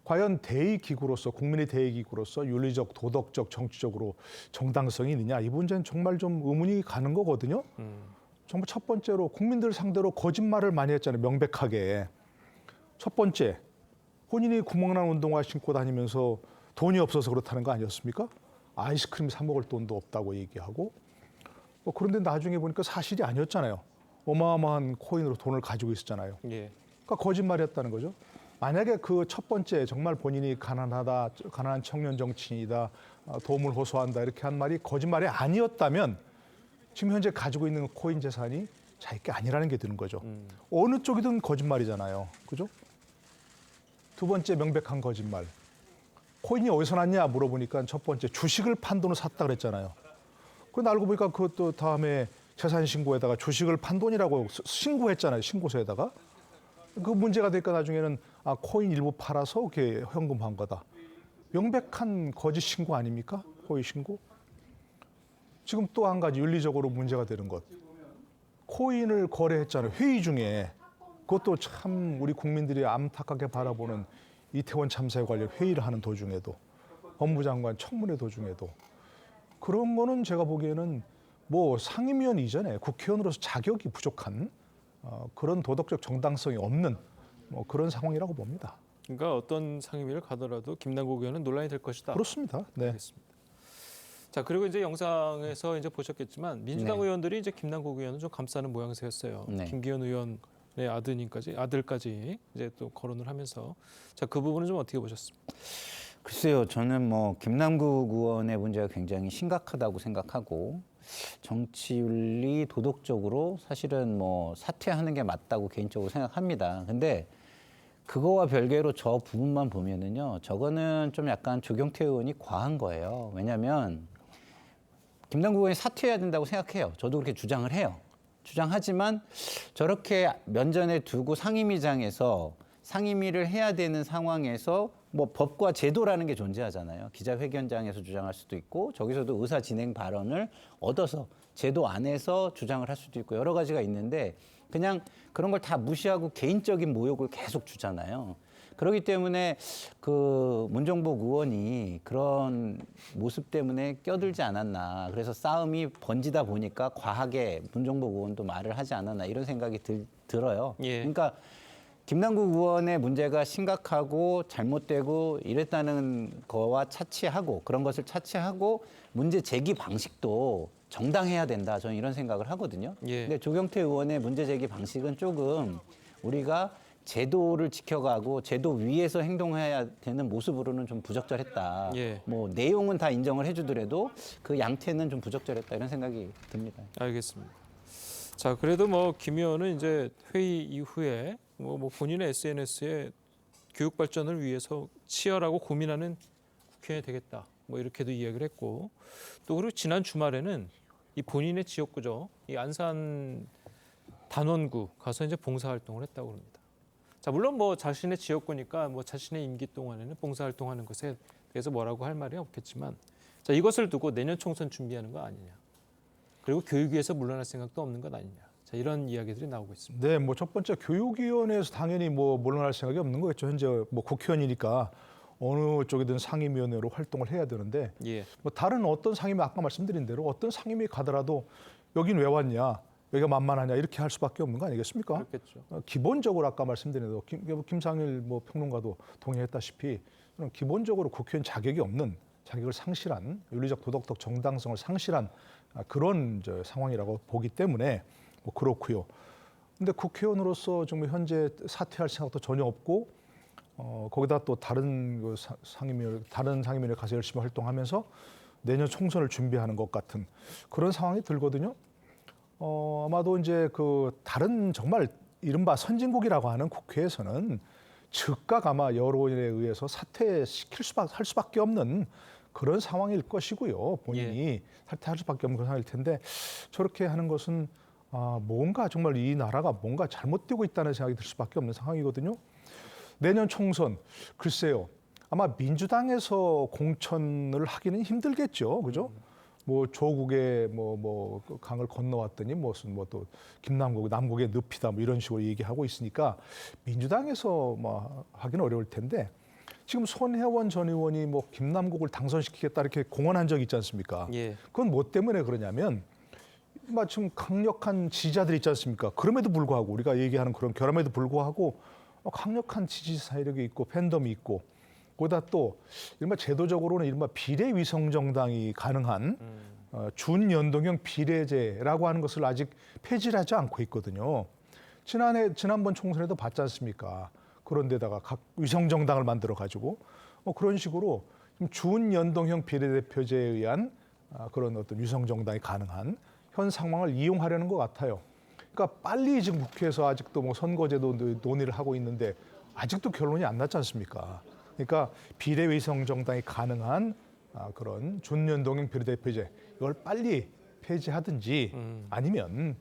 Speaker 4: 과연 대의기구로서, 국민의 대의기구로서 윤리적, 도덕적, 정치적으로 정당성이 있느냐, 이 문제는 정말 좀 의문이 가는 거거든요. 정말 첫 번째로 국민들 상대로 거짓말을 많이 했잖아요, 명백하게. 첫 번째, 본인이 구멍난 운동화 신고 다니면서 돈이 없어서 그렇다는 거 아니었습니까? 아이스크림 사 먹을 돈도 없다고 얘기하고, 뭐 그런데 나중에 보니까 사실이 아니었잖아요. 어마어마한 코인으로 돈을 가지고 있었잖아요. 그러니까 거짓말이었다는 거죠. 만약에 그 첫 번째 정말 본인이 가난하다, 가난한 청년 정치인이다, 도움을 호소한다 이렇게 한 말이 거짓말이 아니었다면 지금 현재 가지고 있는 코인 재산이 자기 게 아니라는 게 드는 거죠. 어느 쪽이든 거짓말이잖아요. 그죠? 두 번째 명백한 거짓말. 코인이 어디서 났냐 물어보니까 첫 번째 주식을 판 돈을 샀다 그랬잖아요. 그런데 알고 보니까 그것도 다음에 재산 신고에다가 주식을 판 돈이라고 신고했잖아요. 신고서에다가. 그 문제가 되니까 나중에는 코인 일부 팔아서 이렇게 현금한 거다. 명백한 거짓 신고 아닙니까? 허위 신고. 지금 또 한 가지 윤리적으로 문제가 되는 것. 코인을 거래했잖아요. 회의 중에. 그것도 참 우리 국민들이 안타깝게 바라보는 이태원 참사에 관련 회의를 하는 도중에도, 법무장관 청문회 도중에도. 그런 거는 제가 보기에는 뭐 상임위원 이전에 국회의원으로서 자격이 부족한 그런 도덕적 정당성이 없는 뭐 그런 상황이라고 봅니다.
Speaker 1: 그러니까 어떤 상임위를 가더라도 김남국 의원은 논란이 될 것이다.
Speaker 4: 그렇습니다. 네.
Speaker 1: 알겠습니다. 자, 그리고 이제 영상에서 이제 보셨겠지만 민주당
Speaker 5: 네.
Speaker 1: 의원들이 이제 김남국 의원을 좀 감싸는 모양새였어요.
Speaker 5: 네.
Speaker 1: 김기현 의원의 아들까지 이제 또 거론을 하면서, 자, 그 부분은 좀 어떻게 보셨습니까?
Speaker 5: 글쎄요, 저는 뭐 김남국 의원의 문제가 굉장히 심각하다고 생각하고, 정치윤리 도덕적으로 사실은 뭐 사퇴하는 게 맞다고 개인적으로 생각합니다. 근데 그거와 별개로 저 부분만 보면은요, 저거는 좀 약간 조경태 의원이 과한 거예요. 왜냐하면 김남국 의원이 사퇴해야 된다고 생각해요. 저도 그렇게 주장을 해요. 주장하지만 저렇게 면전에 두고 상임위장에서 상임위를 해야 되는 상황에서 뭐 법과 제도라는 게 존재하잖아요. 기자회견장에서 주장할 수도 있고, 저기서도 의사 진행 발언을 얻어서 제도 안에서 주장을 할 수도 있고, 여러 가지가 있는데 그냥 그런 걸 다 무시하고 개인적인 모욕을 계속 주잖아요. 그렇기 때문에 그 문정복 의원이 그런 모습 때문에 껴들지 않았나. 그래서 싸움이 번지다 보니까 과하게 문정복 의원도 말을 하지 않았나, 이런 생각이 들어요. 그러니까 김남국 의원의 문제가 심각하고 잘못되고 이랬다는 거와 차치하고, 그런 것을 차치하고 문제 제기 방식도 정당해야 된다, 저는 이런 생각을 하거든요. 근데 조경태 의원의 문제 제기 방식은 조금 우리가 제도를 지켜가고 제도 위에서 행동해야 되는 모습으로는 좀 부적절했다. 뭐 내용은 다 인정을 해주더라도 그 양태는 좀 부적절했다, 이런 생각이 듭니다.
Speaker 1: 알겠습니다. 자, 그래도 뭐 김 의원은 이제 회의 이후에 뭐 본인의 SNS에 교육 발전을 위해서 치열하고 고민하는 국회의원이 되겠다, 뭐 이렇게도 이야기를 했고, 또 그리고 지난 주말에는 이 본인의 지역구죠, 이 안산 단원구 가서 이제 봉사활동을 했다고 합니다. 자, 물론 뭐 자신의 지역구니까 뭐 자신의 임기 동안에는 봉사활동하는 것에 대해서 뭐라고 할 말이 없겠지만, 자, 이것을 두고 내년 총선 준비하는 거 아니냐, 그리고 교육위에서 물러날 생각도 없는 것 아니냐, 자, 이런 이야기들이 나오고 있습니다.
Speaker 4: 네, 뭐 첫 번째 교육위원회에서 당연히 뭐 물러날 생각이 없는 거겠죠. 현재 뭐 국회의원이니까 어느 쪽이든 상임위원회로 활동을 해야 되는데
Speaker 1: 예.
Speaker 4: 뭐 다른 어떤 상임위 아까 말씀드린 대로 어떤 상임위 가더라도 여긴 왜 왔냐, 여기가 만만하냐 이렇게 할 수밖에 없는 거 아니겠습니까?
Speaker 1: 그렇겠죠.
Speaker 4: 기본적으로 아까 말씀드린 대로 김상일 뭐 평론가도 동의했다시피 기본적으로 국회의원 자격이 없는, 자격을 상실한, 윤리적 도덕적 정당성을 상실한 그런 상황이라고 보기 때문에 뭐 그렇고요. 근데 국회의원으로서 정말 현재 사퇴할 생각도 전혀 없고 거기다 또 다른 상임위에 가서 열심히 활동하면서 내년 총선을 준비하는 것 같은 그런 상황이 들거든요. 아마도 이제 그 다른 정말 이른바 선진국이라고 하는 국회에서는 즉각 아마 여론에 의해서 할 수밖에 없는 그런 상황일 것이고요. 본인이 사퇴할 수밖에 없는 그런 상황일 텐데 저렇게 하는 것은 뭔가 정말 이 나라가 뭔가 잘못되고 있다는 생각이 들 수밖에 없는 상황이거든요. 내년 총선, 글쎄요. 아마 민주당에서 공천을 하기는 힘들겠죠. 그죠? 뭐 조국의 뭐 강을 건너왔더니 무슨 뭐 또 김남국, 남국의 늪이다 뭐 이런 식으로 얘기하고 있으니까 민주당에서 뭐 하기는 어려울 텐데 지금 손혜원 전 의원이 뭐 김남국을 당선시키겠다 이렇게 공언한 적이 있지 않습니까?
Speaker 1: 예.
Speaker 4: 그건 뭐 때문에 그러냐면 마침 강력한 지지자들이 있지 않습니까? 그럼에도 불구하고 우리가 얘기하는 그런 결함에도 불구하고 강력한 지지 세력이 있고 팬덤이 있고 거기다 또 이른바 제도적으로는 이른바 비례위성정당이 가능한 준연동형 비례제라고 하는 것을 아직 폐지를 하지 않고 있거든요. 지난번 총선에도 봤지 않습니까? 그런데다가 각 위성정당을 만들어 가지고 그런 식으로 준연동형 비례대표제에 의한 그런 어떤 위성정당이 가능한 현 상황을 이용하려는 것 같아요. 그러니까 빨리 지금 국회에서 아직도 뭐 선거제도 논의를 하고 있는데 아직도 결론이 안 났지 않습니까? 그러니까 비례위성 정당이 가능한 그런 준연동형 비례대표제 이걸 빨리 폐지하든지 아니면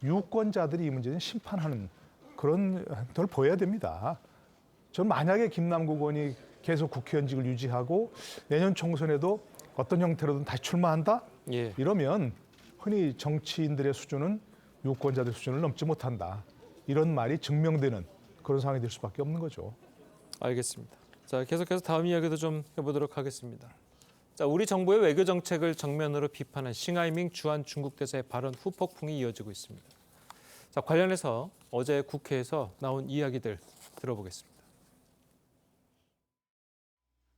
Speaker 4: 유권자들이 이 문제는 심판하는 그런 걸 보여야 됩니다. 전 만약에 김남국 의원이 계속 국회의원직을 유지하고 내년 총선에도 어떤 형태로든 다시 출마한다?
Speaker 1: 예.
Speaker 4: 이러면 흔히 정치인들의 수준은 유권자들의 수준을 넘지 못한다. 이런 말이 증명되는 그런 상황이 될 수밖에 없는 거죠.
Speaker 1: 알겠습니다. 자, 계속해서 다음 이야기도 좀 해보도록 하겠습니다. 자, 우리 정부의 외교 정책을 정면으로 비판한 싱하이밍 주한 중국 대사의 발언 후폭풍이 이어지고 있습니다. 자, 관련해서 어제 국회에서 나온 이야기들 들어보겠습니다.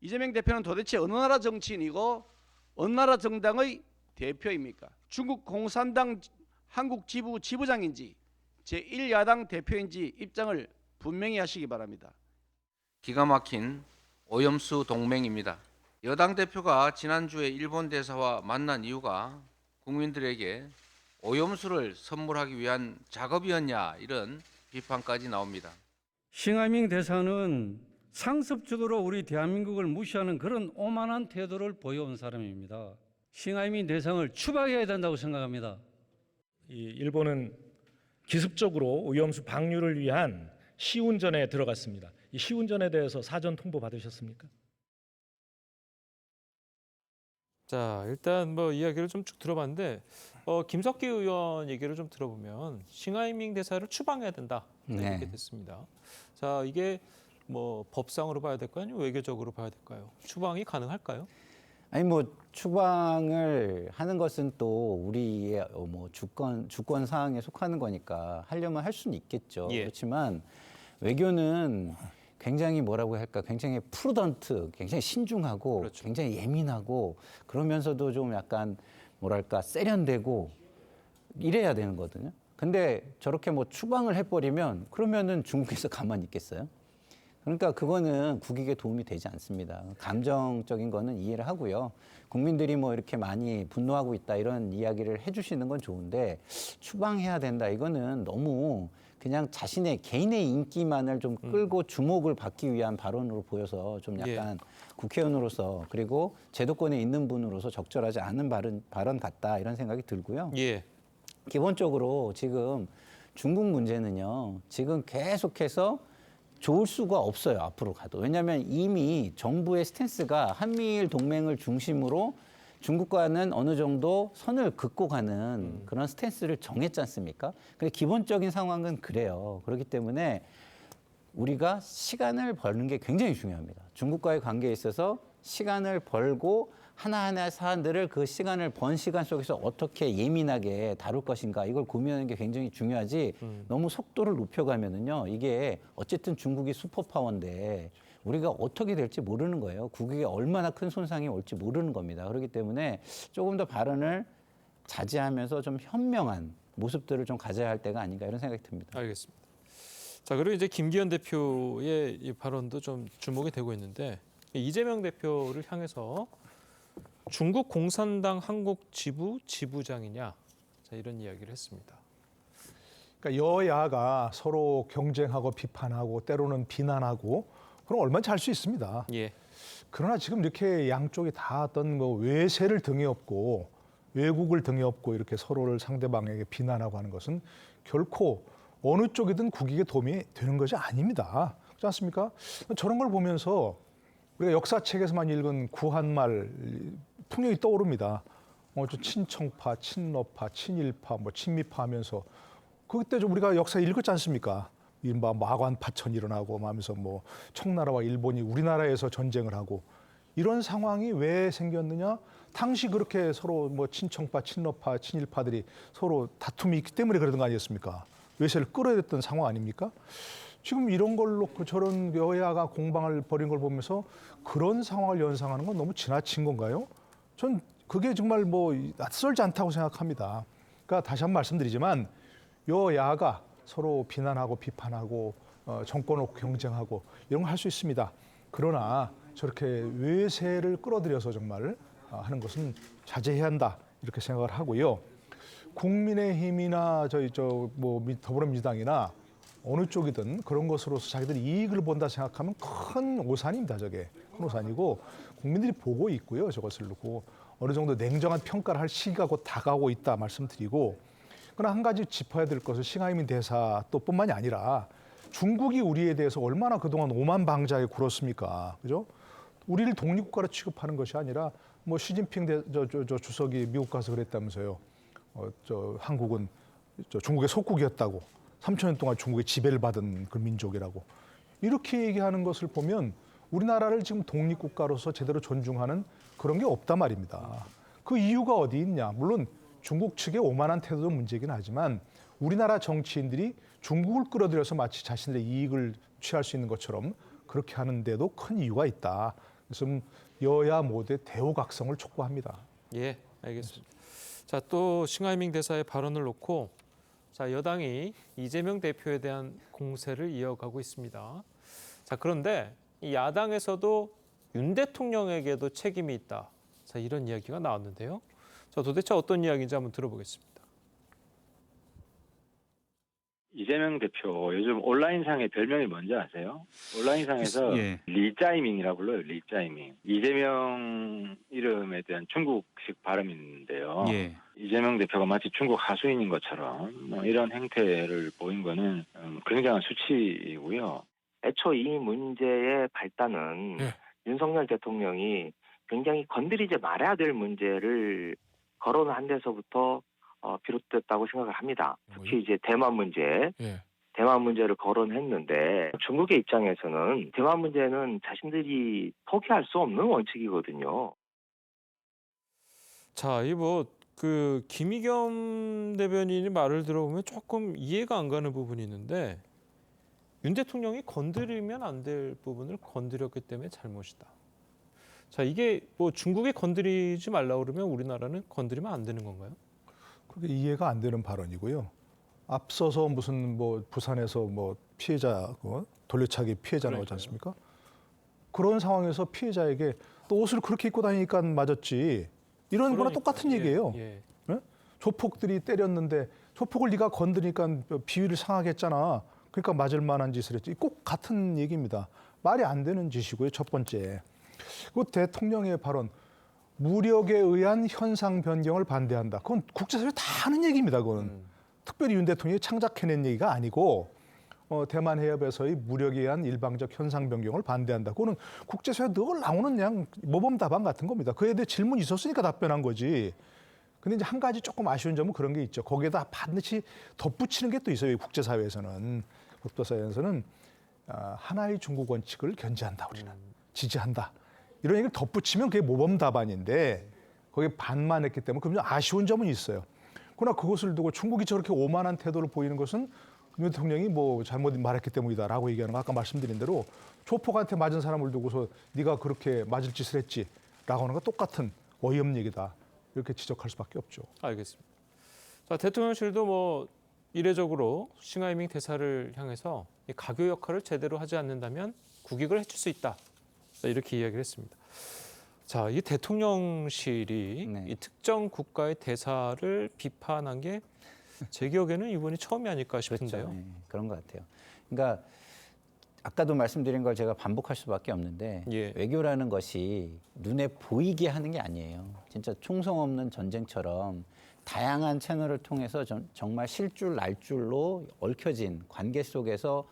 Speaker 19: 이재명 대표는 도대체 어느 나라 정치인이고 어느 나라 정당의 대표입니까? 중국 공산당 한국 지부 지부장인지 제1야당 대표인지 입장을 분명히 하시기 바랍니다.
Speaker 21: 기가 막힌 오염수 동맹입니다. 여당 대표가 지난주에 일본 대사와 만난 이유가 국민들에게 오염수를 선물하기 위한 작업이었냐 이런 비판까지 나옵니다.
Speaker 6: 싱하이밍 대사는 상습적으로 우리 대한민국을 무시하는 그런 오만한 태도를 보여온 사람입니다. 싱하이밍 대상을 추방해야 된다고 생각합니다.
Speaker 20: 일본은 기습적으로 오염수 방류를 위한 시운전에 들어갔습니다. 이 시운전에 대해서 사전 통보 받으셨습니까?
Speaker 1: 자, 일단 뭐 이야기를 좀 쭉 들어봤는데 김석기 의원 얘기를 좀 들어보면 싱하이밍 대사를 추방해야 된다 이렇게 됐습니다. 자, 이게 뭐 법상으로 봐야 될까요? 아니면 외교적으로 봐야 될까요? 추방이 가능할까요?
Speaker 5: 아니 뭐 추방을 하는 것은 또 우리의 뭐 주권 사항에 속하는 거니까 하려면 할 수는 있겠죠.
Speaker 1: 예.
Speaker 5: 그렇지만 외교는 굉장히 뭐라고 할까? 굉장히 프루던트, 굉장히 신중하고
Speaker 1: 그렇죠.
Speaker 5: 굉장히 예민하고 그러면서도 좀 약간 뭐랄까 세련되고 이래야 되는 거거든요. 근데 저렇게 뭐 추방을 해버리면 그러면은 중국에서 가만히 있겠어요? 그러니까 그거는 국익에 도움이 되지 않습니다. 감정적인 거는 이해를 하고요. 국민들이 뭐 이렇게 많이 분노하고 있다 이런 이야기를 해주시는 건 좋은데 추방해야 된다 이거는 너무 그냥 자신의 개인의 인기만을 좀 끌고 주목을 받기 위한 발언으로 보여서 좀 약간 국회의원으로서 그리고 제도권에 있는 분으로서 적절하지 않은 발언 같다 이런 생각이 들고요.
Speaker 1: 예.
Speaker 5: 기본적으로 지금 중국 문제는요. 지금 계속해서 좋을 수가 없어요. 앞으로 가도. 왜냐하면 이미 정부의 스탠스가 한미일 동맹을 중심으로 중국과는 어느 정도 선을 긋고 가는 그런 스탠스를 정했지 않습니까? 근데 기본적인 상황은 그래요. 그렇기 때문에 우리가 시간을 버는 게 굉장히 중요합니다. 중국과의 관계에 있어서 시간을 벌고 하나하나의 사안들을 그 시간을 번 시간 속에서 어떻게 예민하게 다룰 것인가 이걸 고민하는 게 굉장히 중요하지 너무 속도를 높여가면은요 이게 어쨌든 중국이 슈퍼파워인데 우리가 어떻게 될지 모르는 거예요. 국익에 얼마나 큰 손상이 올지 모르는 겁니다. 그렇기 때문에 조금 더 발언을 자제하면서 좀 현명한 모습들을 좀 가져야 할 때가 아닌가 이런 생각이 듭니다.
Speaker 1: 알겠습니다. 자, 그리고 이제 김기현 대표의 이 발언도 좀 주목이 되고 있는데 이재명 대표를 향해서 중국 공산당 한국 지부 지부장이냐, 자, 이런 이야기를 했습니다.
Speaker 4: 그러니까 여야가 서로 경쟁하고 비판하고 때로는 비난하고 그럼 얼마든지 할 수 있습니다.
Speaker 1: 예.
Speaker 4: 그러나 지금 이렇게 양쪽이 다 어떤 뭐 외세를 등에 업고 외국을 등에 업고 이렇게 서로를 상대방에게 비난하고 하는 것은 결코 어느 쪽이든 국익에 도움이 되는 것이 아닙니다. 그렇지 않습니까? 저런 걸 보면서 우리가 역사책에서만 읽은 구한말 풍경이 떠오릅니다. 저 친청파, 친러파, 친일파, 뭐 친미파 하면서 그때 좀 우리가 역사 읽었지 않습니까? 이른바 마관 파천이 일어나고 하면서 뭐 청나라와 일본이 우리나라에서 전쟁을 하고 이런 상황이 왜 생겼느냐? 당시 그렇게 서로 뭐 친청파, 친러파, 친일파들이 서로 다툼이 있기 때문에 그러던 거 아니었습니까? 외세를 끌어야 됐던 상황 아닙니까? 지금 이런 걸로 저런 여야가 공방을 벌인 걸 보면서 그런 상황을 연상하는 건 너무 지나친 건가요? 전 그게 정말 뭐 낯설지 않다고 생각합니다. 그러니까 다시 한번 말씀드리지만 여야가 서로 비난하고 비판하고 정권을 경쟁하고 이런 거 할 수 있습니다. 그러나 저렇게 외세를 끌어들여서 정말 하는 것은 자제해야 한다 이렇게 생각을 하고요. 국민의힘이나 더불어민주당이나 어느 쪽이든 그런 것으로서 자기들이 이익을 본다 생각하면 큰 오산입니다. 저게 큰 오산이고 국민들이 보고 있고요. 저것을 놓고 어느 정도 냉정한 평가를 할 시기가 곧 다가오고 있다 말씀드리고 그러나 한 가지 짚어야 될 것은 싱하이민 대사 또 뿐만이 아니라 중국이 우리에 대해서 얼마나 그동안 오만방자하게 굴었습니까? 그죠? 우리를 독립국가로 취급하는 것이 아니라 뭐 시진핑 주석이 미국 가서 그랬다면서요. 한국은 중국의 속국이었다고 3,000년 동안 중국의 지배를 받은 그 민족이라고 이렇게 얘기하는 것을 보면 우리나라를 지금 독립국가로서 제대로 존중하는 그런 게 없단 말입니다. 그 이유가 어디 있냐? 물론 중국 측의 오만한 태도도 문제이긴 하지만 우리나라 정치인들이 중국을 끌어들여서 마치 자신들의 이익을 취할 수 있는 것처럼 그렇게 하는데도 큰 이유가 있다. 그래서 여야 모두의 대우각성을 촉구합니다.
Speaker 1: 예, 알겠습니다. 자, 또 싱하이밍 대사의 발언을 놓고 자, 여당이 이재명 대표에 대한 공세를 이어가고 있습니다. 자, 그런데 이 야당에서도 윤 대통령에게도 책임이 있다. 자, 이런 이야기가 나왔는데요. 자, 도대체 어떤 이야기인지 한번 들어보겠습니다.
Speaker 7: 이재명 대표 요즘 온라인상의 별명이 뭔지 아세요? 온라인상에서
Speaker 8: 예.
Speaker 7: 리짜이밍이라고 불러요. 리짜이밍. 이재명 이름에 대한 중국식 발음인데요.
Speaker 8: 예.
Speaker 7: 이재명 대표가 마치 중국 하수인인 것처럼 이런 행태를 보인 거는 굉장한 수치이고요.
Speaker 9: 애초 이 문제의 발단은 윤석열 대통령이 굉장히 건드리지 말아야 될 문제를 거론한 데서부터 비롯됐다고 생각을 합니다. 특히 이제 대만 문제, 대만 문제를 거론했는데 중국의 입장에서는 대만 문제는 자신들이 포기할 수 없는 원칙이거든요.
Speaker 1: 자, 이 그 김의겸 대변인이 말을 들어보면 조금 이해가 안 가는 부분이 있는데 윤 대통령이 건드리면 안 될 부분을 건드렸기 때문에 잘못이다. 자, 이게 뭐 중국에 건드리지 말라고 그러면 우리나라는 건드리면 안 되는 건가요?
Speaker 4: 그게 이해가 안 되는 발언이고요. 앞서서 무슨 뭐 부산에서 뭐 피해자 돌려차기 피해자 나오지 않습니까? 그런 상황에서 피해자에게 또 옷을 그렇게 입고 다니니까 맞았지. 이런 거랑 똑같은 얘기예요. 예? 조폭들이 때렸는데 조폭을 네가 건드리니까 비위를 상하게 했잖아. 그러니까 맞을 만한 짓을 했지. 꼭 같은 얘기입니다. 말이 안 되는 짓이고요. 첫 번째. 그 대통령의 발언. 무력에 의한 현상 변경을 반대한다. 그건 국제사회 다 하는 얘기입니다. 그거는 특별히 윤 대통령이 창작해낸 얘기가 아니고 대만 해협에서의 무력에 의한 일방적 현상 변경을 반대한다. 그거는 국제사회 늘 나오는 그냥 모범답안 같은 겁니다. 그에 대해 질문이 있었으니까 답변한 거지. 근데 이제 한 가지 조금 아쉬운 점은 그런 게 있죠. 거기에다 반드시 덧붙이는 게 또 있어요. 국제사회에서는. 국제사회에서는 하나의 중국 원칙을 견지한다, 우리는 지지한다. 이런 얘기를 덧붙이면 그게 모범 답안인데 거기에 반만 했기 때문에 그럼 좀 아쉬운 점은 있어요. 그러나 그것을 두고 중국이 저렇게 오만한 태도를 보이는 것은 윤 대통령이 뭐 잘못 말했기 때문이다라고 얘기하는 거 아까 말씀드린 대로 조폭한테 맞은 사람을 두고서 네가 그렇게 맞을 짓을 했지라고 하는 거 똑같은 어이없는 얘기다. 이렇게 지적할 수밖에 없죠.
Speaker 1: 알겠습니다. 자, 대통령실도 뭐 이례적으로 싱하이밍 대사를 향해서 이 가교 역할을 제대로 하지 않는다면 국익을 해칠 수 있다. 이렇게 이야기를 했습니다. 자, 이 대통령실이 이 특정 국가의 대사를 비판한 게 제 기억에는 이번이 처음이 아닐까 싶은데요.
Speaker 5: 그렇죠. 네, 그런 것 같아요. 그러니까 아까도 말씀드린 걸 제가 반복할 수밖에 없는데 외교라는 것이 눈에 보이게 하는 게 아니에요. 진짜 총성 없는 전쟁처럼 다양한 채널을 통해서 정말 실줄 날줄로 얽혀진 관계 속에서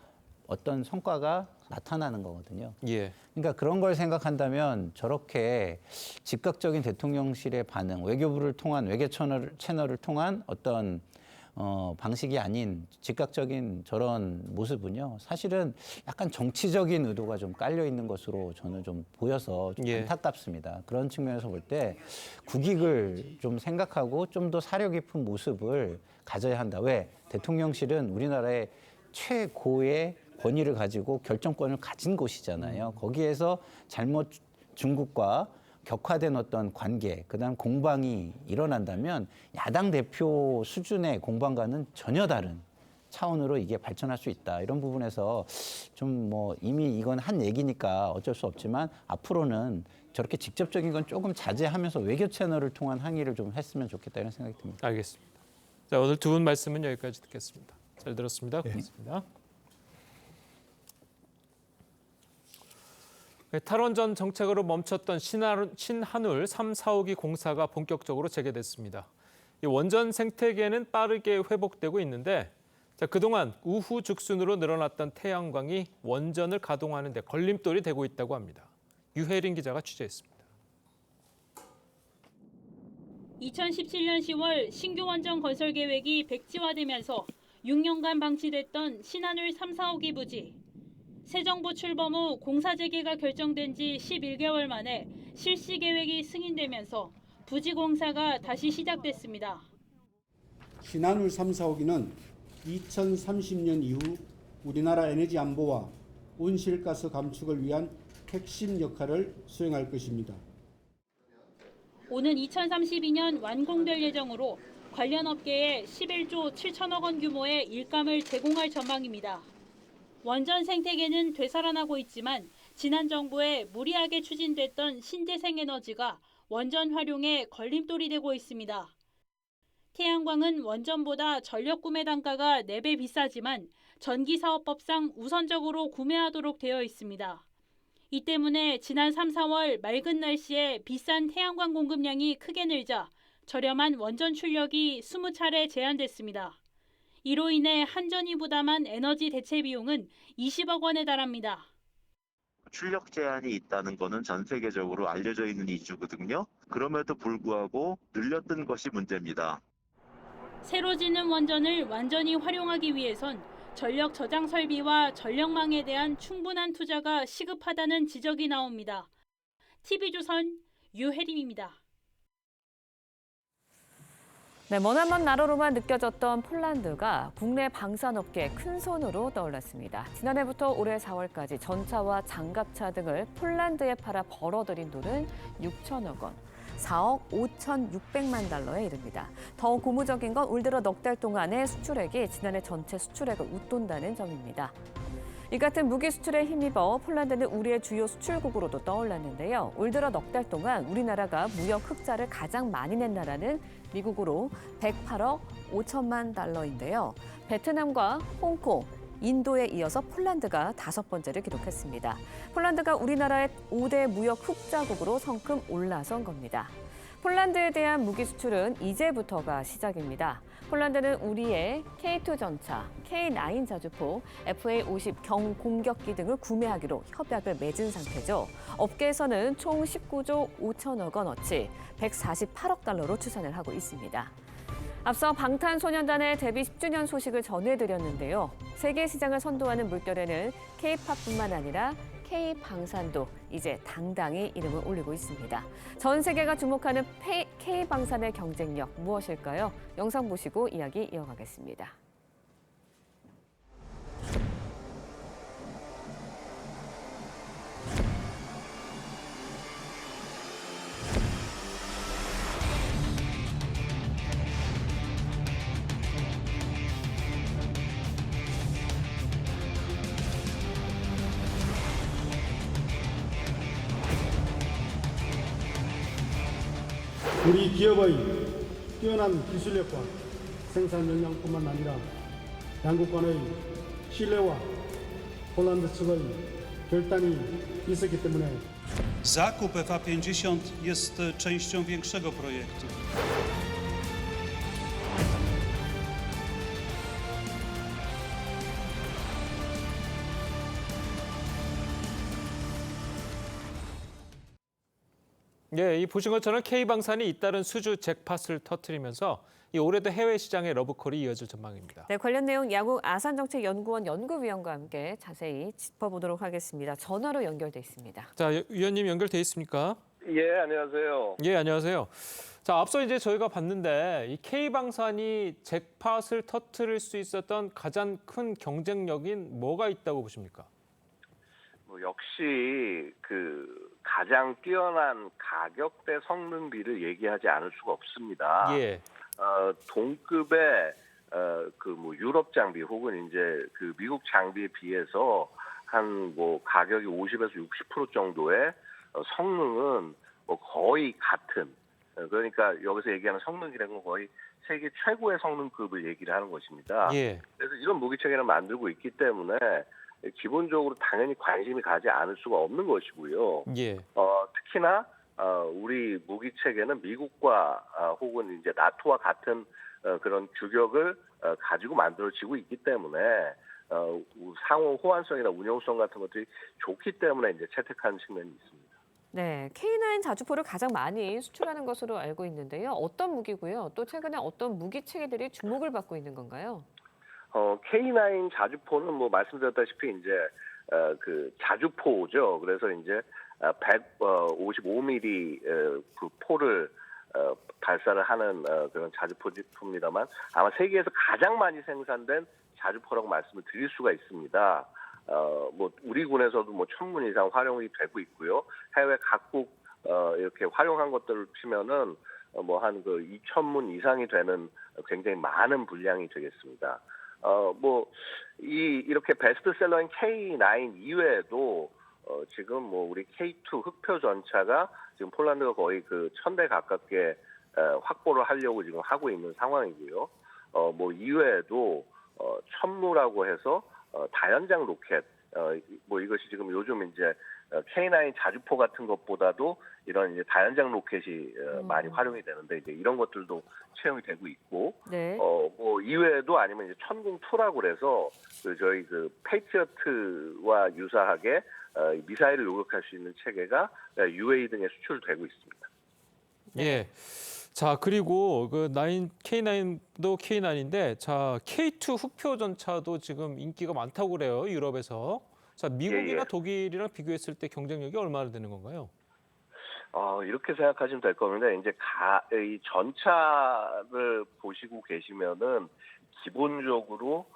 Speaker 5: 어떤 성과가 나타나는 거거든요. 그러니까 그런 걸 생각한다면 저렇게 즉각적인 대통령실의 반응, 외교부를 통한 외교 채널을 통한 어떤 방식이 아닌 즉각적인 저런 모습은요. 사실은 약간 정치적인 의도가 좀 깔려 있는 것으로 저는 좀 보여서 좀 안타깝습니다. 그런 측면에서 볼 때 국익을 좀 생각하고 좀 더 사려 깊은 모습을 가져야 한다. 왜? 대통령실은 우리나라의 최고의 권위를 가지고 결정권을 가진 곳이잖아요. 거기에서 잘못 중국과 격화된 어떤 관계, 그다음 공방이 일어난다면 야당 대표 수준의 공방과는 전혀 다른 차원으로 이게 발전할 수 있다. 이런 부분에서 좀 뭐 이미 이건 한 얘기니까 어쩔 수 없지만 앞으로는 저렇게 직접적인 건 조금 자제하면서 외교 채널을 통한 항의를 좀 했으면 좋겠다 이런 생각이 듭니다.
Speaker 1: 알겠습니다. 자, 오늘 두 분 말씀은 여기까지 듣겠습니다. 잘 들었습니다. 고맙습니다. 탈원전 정책으로 멈췄던 신한울 3, 4호기 공사가 본격적으로 재개됐습니다. 이 원전 생태계는 빠르게 회복되고 있는데 그동안 우후죽순으로 늘어났던 태양광이 원전을 가동하는 데 걸림돌이 되고 있다고 합니다. 유혜린 기자가 취재했습니다.
Speaker 8: 2017년 10월 신규 원전 건설 계획이 백지화되면서 6년간 방치됐던 신한울 3, 4호기 부지. 새 정부 출범 후 공사 재개가 결정된 지 11개월 만에 실시 계획이 승인되면서 부지 공사가 다시 시작됐습니다.
Speaker 26: 신한울 3, 4호기는 2030년 이후 우리나라 에너지 안보와 온실가스 감축을 위한 핵심 역할을 수행할 것입니다.
Speaker 8: 오는 2032년 완공될 예정으로 관련 업계에 11조 7천억 원 규모의 일감을 제공할 전망입니다. 원전 생태계는 되살아나고 있지만 지난 정부에 무리하게 추진됐던 신재생에너지가 원전 활용에 걸림돌이 되고 있습니다. 태양광은 원전보다 전력 구매 단가가 4배 비싸지만 전기사업법상 우선적으로 구매하도록 되어 있습니다. 이 때문에 지난 3, 4월 맑은 날씨에 비싼 태양광 공급량이 크게 늘자 저렴한 원전 출력이 20차례 제한됐습니다. 이로 인해 한전이 부담한 에너지 대체 비용은 20억 원에 달합니다.
Speaker 10: 출력 제한이 있다는 거는 전 세계적으로 알려져 있는 이슈거든요. 그럼에도 불구하고 늘렸던 것이 문제입니다.
Speaker 8: 새로 짓는 원전을 완전히 활용하기 위해선 전력 저장 설비와 전력망에 대한 충분한 투자가 시급하다는 지적이 나옵니다. TV조선 유혜림입니다.
Speaker 2: 네, 머나먼 나라로만 느껴졌던 폴란드가 국내 방산업계의 큰 손으로 떠올랐습니다. 지난해부터 올해 4월까지 전차와 장갑차 등을 폴란드에 팔아 벌어들인 돈은 6천억 원, 4억 5,600만 달러에 이릅니다. 더 고무적인 건 올 들어 넉 달 동안의 수출액이 지난해 전체 수출액을 웃돈다는 점입니다. 이 같은 무기 수출에 힘입어 폴란드는 우리의 주요 수출국으로도 떠올랐는데요. 올 들어 넉 달 동안 우리나라가 무역 흑자를 가장 많이 낸 나라는 미국으로 108억 5천만 달러인데요. 베트남과 홍콩, 인도에 이어서 폴란드가 5번째를 기록했습니다. 폴란드가 우리나라의 5대 무역 흑자국으로 성큼 올라선 겁니다. 폴란드에 대한 무기 수출은 이제부터가 시작입니다. 폴란드는 우리의 K2 전차, K9 자주포, FA-50 경공격기 등을 구매하기로 협약을 맺은 상태죠. 업계에서는 총 19조 5천억 원어치 148억 달러로 추산을 하고 있습니다. 앞서 방탄소년단의 데뷔 10주년 소식을 전해드렸는데요. 세계 시장을 선도하는 물결에는 K-팝뿐만 아니라 K-방산도 이제 당당히 이름을 올리고 있습니다. 전 세계가 주목하는 K-방산의 경쟁력 무엇일까요? 영상 보시고 이야기 이어가겠습니다.
Speaker 26: 우리 기업의 뛰어난 기술력과 생산 역량뿐만 아니라 양국 간의 신뢰와 폴란드 측의 결단이 있었기 때문에
Speaker 11: Zakup FA-50 jest częścią większego projektu.
Speaker 1: 예, 이 보신 것처럼 K방산이 잇따른 수주 잭팟을 터뜨리면서 이 올해도 해외 시장의 러브콜이 이어질 전망입니다.
Speaker 2: 네, 관련 내용 양국 아산정책연구원 연구위원과 함께 자세히 짚어보도록 하겠습니다. 전화로 연결돼 있습니다.
Speaker 1: 자, 위원님 연결돼 있습니까?
Speaker 12: 예, 안녕하세요.
Speaker 1: 예, 안녕하세요. 자, 앞서 이제 저희가 봤는데 이 K방산이 잭팟을 터뜨릴 수 있었던 가장 큰 경쟁력인 뭐가 있다고 보십니까?
Speaker 12: 역시 그 가장 뛰어난 가격대 성능비를 얘기하지 않을 수가 없습니다.
Speaker 1: 예.
Speaker 12: 동급의 유럽 장비 혹은 이제 그 미국 장비에 비해서 한 가격이 50에서 60% 정도의 성능은 거의 같은, 그러니까 여기서 얘기하는 성능이라는 건 거의 세계 최고의 성능급을 얘기를 하는 것입니다.
Speaker 1: 예.
Speaker 12: 그래서 이런 무기체계를 만들고 있기 때문에 기본적으로 당연히 관심이 가지 않을 수가 없는 것이고요.
Speaker 1: 예.
Speaker 12: 특히나 우리 무기 체계는 미국과 혹은 이제 나토와 같은 그런 규격을 가지고 만들어지고 있기 때문에 상호 호환성이나 운용성 같은 것들이 좋기 때문에 이제 채택하는 측면이 있습니다.
Speaker 2: 네, K9 자주포를 가장 많이 수출하는 것으로 알고 있는데요. 어떤 무기고요? 또 최근에 어떤 무기 체계들이 주목을 받고 있는 건가요?
Speaker 12: K9 자주포는 말씀드렸다시피 이제 그 자주포죠. 그래서 이제 155mm 그 포를 발사를 하는 그런 자주포입니다만 아마 세계에서 가장 많이 생산된 자주포라고 말씀을 드릴 수가 있습니다. 우리 군에서도 1000문 이상 활용이 되고 있고요. 해외 각국 이렇게 활용한 것들을 치면은 한 2000문 이상이 되는 굉장히 많은 분량이 되겠습니다. 이렇게 베스트셀러인 K9 이외에도 지금 우리 K2 흑표 전차가 지금 폴란드가 거의 1000대 가깝게 확보를 하려고 지금 하고 있는 상황이고요. 이외에도 천무라고 해서 다연장 로켓, 이것이 지금 요즘 이제 K9 자주포 같은 것보다도 이런 이제 다연장 로켓이 많이 활용이 되는데 이제 이런 것들도 채용이 되고 있고,
Speaker 2: 네.
Speaker 12: 이외에도 아니면 이제 천궁2라고 그래서 저희 페이트리어트와 유사하게 미사일을 요격할 수 있는 체계가 UAE 등에 수출되고 있습니다.
Speaker 1: 예. 자, 그리고 K9도 K9인데, 자, K2 흑표 전차도 지금 인기가 많다고 그래요, 유럽에서. 자, 미국이나 독일이랑 비교했을 때 경쟁력이 얼마나 되는 건가요?
Speaker 12: 이렇게 생각하시면 될 겁니다. 이제 이 전차를 보시고 계시면은 기본적으로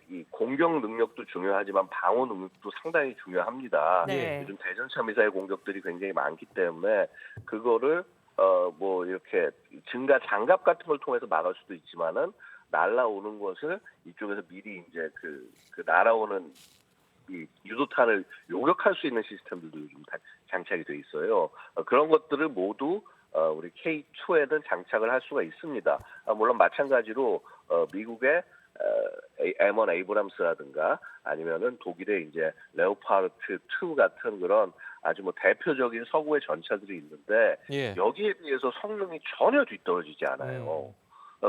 Speaker 12: 이 공격 능력도 중요하지만 방어 능력도 상당히 중요합니다.
Speaker 2: 네.
Speaker 12: 요즘 대전차 미사일 공격들이 굉장히 많기 때문에 그거를 이렇게 증가 장갑 같은 걸 통해서 막을 수도 있지만은 날아오는 것을 이쪽에서 미리 이제 그 날아오는 이 유도탄을 요격할 수 있는 시스템들도 요즘 다 장착이 돼 있어요. 그런 것들을 모두 우리 K2에는 장착을 할 수가 있습니다. 물론 마찬가지로 미국의 M1 에이브람스라든가 아니면은 독일의 이제 레오파르트 2 같은 그런 아주 대표적인 서구의 전차들이 있는데
Speaker 1: 예.
Speaker 12: 여기에 비해서 성능이 전혀 뒤떨어지지 않아요.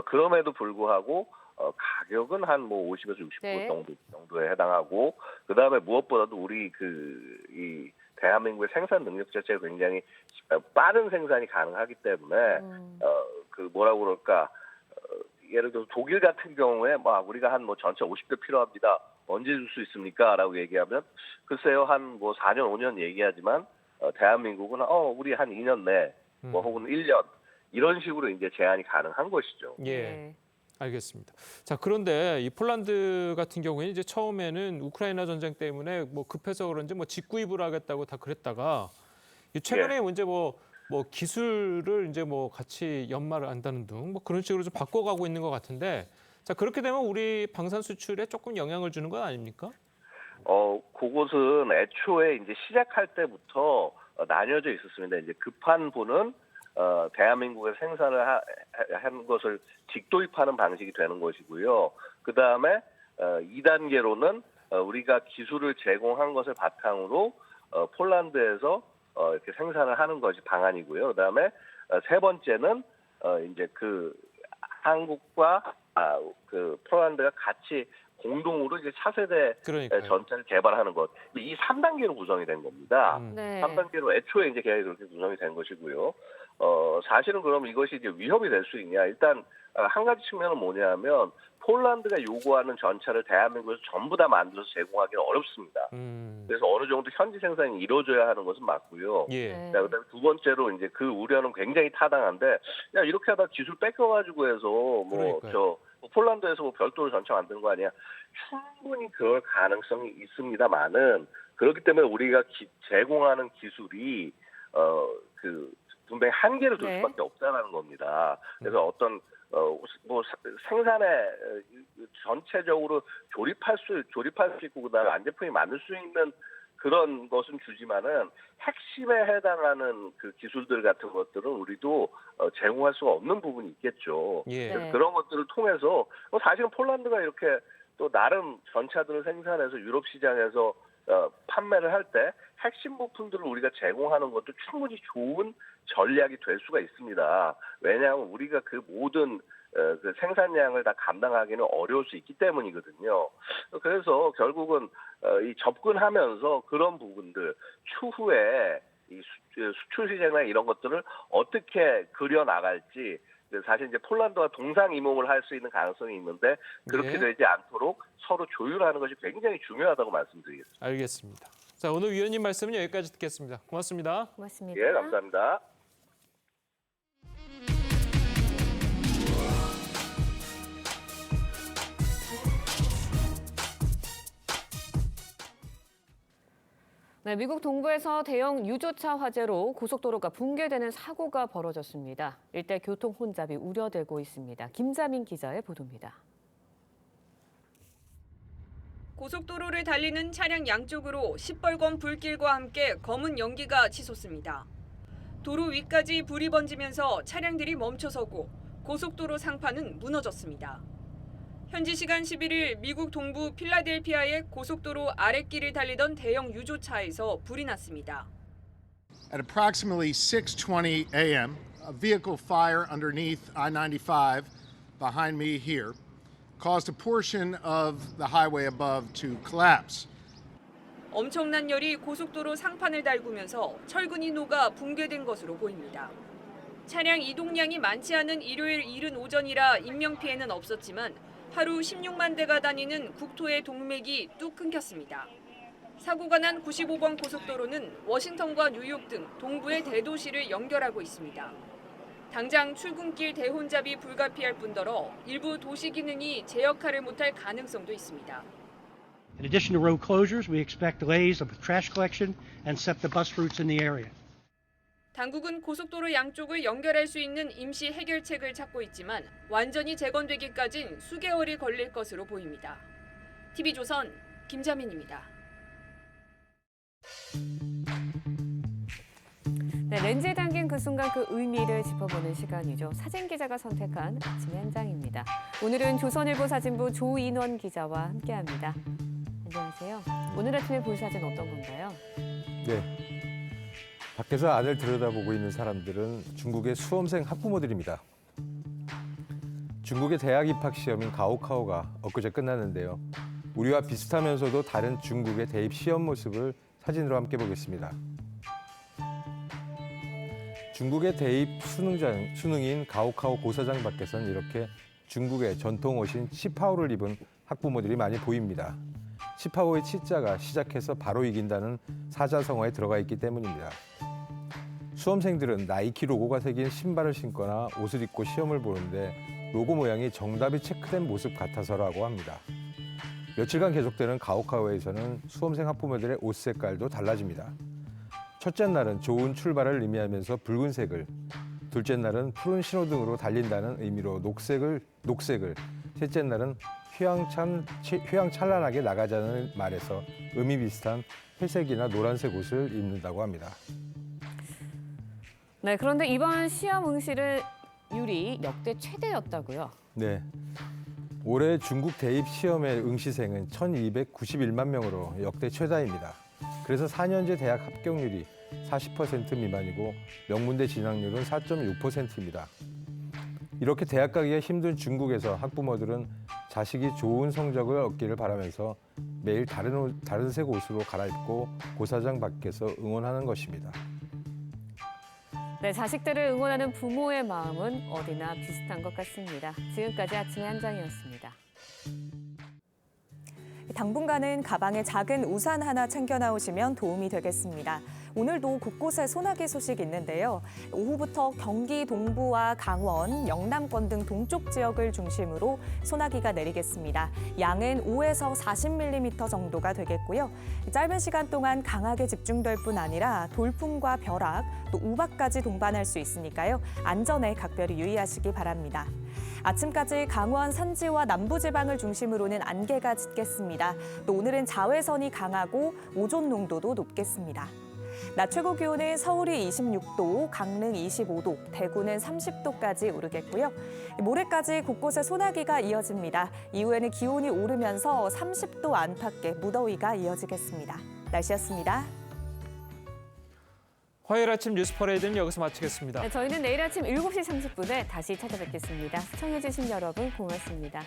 Speaker 12: 그럼에도 불구하고 가격은 한 50에서 60%
Speaker 2: 네.
Speaker 12: 정도에 해당하고 그다음에 무엇보다도 우리 이 대한민국의 생산 능력 자체가 굉장히 빠른 생산이 가능하기 때문에 뭐라고 그럴까 예를 들어 독일 같은 경우에 막 우리가 한 뭐 전체 50대 필요합니다. 언제 줄 수 있습니까? 라고 얘기하면 글쎄요 한 뭐 4년 5년 얘기하지만 대한민국은 우리 한 2년 내 뭐 혹은 1년 이런 식으로 이제 제한이 가능한 것이죠.
Speaker 1: 예. 알겠습니다. 자, 그런데 이 폴란드 같은 경우에는 이제 처음에는 우크라이나 전쟁 때문에 뭐 급해서 그런지 뭐 직구입을 하겠다고 다 그랬다가 최근에 이제 뭐 기술을 이제 뭐 같이 연마를 한다는 등 뭐 그런 식으로 좀 바꿔가고 있는 것 같은데, 자, 그렇게 되면 우리 방산 수출에 조금 영향을 주는 건 아닙니까?
Speaker 12: 그것은 애초에 이제 시작할 때부터 나뉘어져 있었습니다. 이제 급한 분은 대한민국에 생산을 한 것을 직도입하는 방식이 되는 것이고요. 그 다음에 2단계로는 우리가 기술을 제공한 것을 바탕으로 폴란드에서 이렇게 생산을 하는 것이 방안이고요. 그 다음에 세 번째는 이제 그 한국과 그 폴란드가 같이 공동으로 이제 차세대 전차를 개발하는 것. 이 3단계로 구성이 된 겁니다.
Speaker 2: 네.
Speaker 12: 3단계로 애초에 이제 계획이 그렇게 구성이 된 것이고요. 사실은 그럼 이것이 이제 위협이 될 수 있냐? 일단 한 가지 측면은 뭐냐면 폴란드가 요구하는 전차를 대한민국에서 전부 다 만들어서 제공하기는 어렵습니다. 그래서 어느 정도 현지 생산이 이루어져야 하는 것은 맞고요.
Speaker 1: 예.
Speaker 12: 자, 그다음에 두 번째로 이제 그 우려는 굉장히 타당한데, 야 이렇게 하다 기술 뺏겨가지고 해서 폴란드에서 뭐 별도로 전차 만드는 거 아니야? 충분히 그럴 가능성이 있습니다만은 그렇기 때문에 우리가 제공하는 기술이 분명히 한계를 둘 수밖에 없다는 겁니다. 그래서 어떤 뭐 생산에 전체적으로 조립할 수 있고 그다음에 안제품이 만들 수 있는 그런 것은 주지만은 핵심에 해당하는 그 기술들 같은 것들은 우리도 제공할 수가 없는 부분이 있겠죠.
Speaker 1: 예.
Speaker 12: 그래서 그런 것들을 통해서 사실은 폴란드가 이렇게 또 나름 전차들을 생산해서 유럽 시장에서 판매를 할 때 핵심 부품들을 우리가 제공하는 것도 충분히 좋은 전략이 될 수가 있습니다. 왜냐하면 우리가 그 모든 그 생산량을 다 감당하기는 어려울 수 있기 때문이거든요. 그래서 결국은 이 접근하면서 그런 부분들 추후에 이 수출 시장이나 이런 것들을 어떻게 그려 나갈지 사실 이제 폴란드와 동상이몽을 할 수 있는 가능성이 있는데 그렇게 되지 않도록 서로 조율하는 것이 굉장히 중요하다고 말씀드리겠습니다.
Speaker 1: 알겠습니다. 자, 오늘 위원님 말씀은 여기까지 듣겠습니다. 고맙습니다.
Speaker 2: 고맙습니다.
Speaker 12: 예, 감사합니다.
Speaker 2: 네, 미국 동부에서 대형 유조차 화재로 고속도로가 붕괴되는 사고가 벌어졌습니다. 일대 교통 혼잡이 우려되고 있습니다. 김자민 기자의 보도입니다.
Speaker 13: 고속도로를 달리는 차량 양쪽으로 시뻘건 불길과 함께 검은 연기가 치솟습니다. 도로 위까지 불이 번지면서 차량들이 멈춰서고 고속도로 상판은 무너졌습니다. 현지 시간 11일 미국 동부 필라델피아의 고속도로 아랫길을 달리던 대형 유조차에서 불이 났습니다.
Speaker 14: At approximately 6:20 a.m., a vehicle fire underneath I-95 behind me here caused a portion of the highway above to collapse.
Speaker 13: 엄청난 열이 고속도로 상판을 달구면서 철근이 녹아 붕괴된 것으로 보입니다. 차량 이동량이 많지 않은 일요일 이른 오전이라 인명피해는 없었지만 하루 16만 대가 다니는 국토의 동맥이 뚝 끊겼습니다. 사고가 난 95번 고속도로는 워싱턴과 뉴욕 등 동부의 대도시를 연결하고 있습니다. 당장 출근길 대혼잡이 불가피할 뿐더러 일부 도시 기능이 제 역할을 못할 가능성도 있습니다.
Speaker 15: In addition to road closures, we expect delays of trash collection and SEPTA bus routes in the area.
Speaker 13: 당국은 고속도로 양쪽을 연결할 수 있는 임시 해결책을 찾고 있지만 완전히 재건되기까진 수개월이 걸릴 것으로 보입니다. TV조선 김자민입니다.
Speaker 2: 네, 렌즈에 담긴 그 순간 그 의미를 짚어보는 시간이죠. 사진 기자가 선택한 아침의 현장입니다. 오늘은 조선일보 사진부 조인원 기자와 함께합니다. 안녕하세요. 오늘 아침에 볼 사진 어떤 건가요?
Speaker 16: 네. 밖에서 안을 들여다보고 있는 사람들은 중국의 수험생 학부모들입니다. 중국의 대학 입학 시험인 가오카오가 엊그제 끝났는데요. 우리와 비슷하면서도 다른 중국의 대입 시험 모습을 사진으로 함께 보겠습니다. 중국의 대입 수능인 가오카오 고사장 밖에서는 이렇게 중국의 전통 옷인 치파오를 입은 학부모들이 많이 보입니다. 치파오의 치자가 시작해서 바로 이긴다는 사자성어에 들어가 있기 때문입니다. 수험생들은 나이키 로고가 새긴 신발을 신거나 옷을 입고 시험을 보는데 로고 모양이 정답이 체크된 모습 같아서라고 합니다. 며칠간 계속되는 가오카오에서는 수험생 학부모들의 옷 색깔도 달라집니다. 첫째 날은 좋은 출발을 의미하면서 붉은색을, 둘째 날은 푸른 신호등으로 달린다는 의미로 녹색을, 셋째 날은 휘황찬란하게 나가자는 말에서 의미 비슷한 회색이나 노란색 옷을 입는다고 합니다.
Speaker 2: 네, 그런데 이번 시험 응시율이 역대 최대였다고요?
Speaker 16: 네. 올해 중국 대입 시험의 응시생은 1,291만 명으로 역대 최다입니다. 그래서 4년제 대학 합격률이 40% 미만이고 명문대 진학률은 4.6%입니다. 이렇게 대학 가기가 힘든 중국에서 학부모들은 자식이 좋은 성적을 얻기를 바라면서 매일 다른 색 옷으로 갈아입고 고사장 밖에서 응원하는 것입니다.
Speaker 2: 네, 자식들을 응원하는 부모의 마음은 어디나 비슷한 것 같습니다. 지금까지 아침의 한장이었습니다.
Speaker 3: 당분간은 가방에 작은 우산 하나 챙겨 나오시면 도움이 되겠습니다. 오늘도 곳곳에 소나기 소식 있는데요. 오후부터 경기 동부와 강원, 영남권 등 동쪽 지역을 중심으로 소나기가 내리겠습니다. 양은 5에서 40mm 정도가 되겠고요. 짧은 시간 동안 강하게 집중될 뿐 아니라 돌풍과 벼락, 또 우박까지 동반할 수 있으니까요. 안전에 각별히 유의하시기 바랍니다. 아침까지 강원 산지와 남부지방을 중심으로는 안개가 짙겠습니다. 또 오늘은 자외선이 강하고 오존 농도도 높겠습니다. 낮 최고 기온은 서울이 26도, 강릉 25도, 대구는 30도까지 오르겠고요. 모레까지 곳곳에 소나기가 이어집니다. 이후에는 기온이 오르면서 30도 안팎의 무더위가 이어지겠습니다. 날씨였습니다.
Speaker 1: 화요일 아침 뉴스 퍼레이드는 여기서 마치겠습니다.
Speaker 2: 네, 저희는 내일 아침 7시 30분에 다시 찾아뵙겠습니다. 시청해주신 여러분 고맙습니다.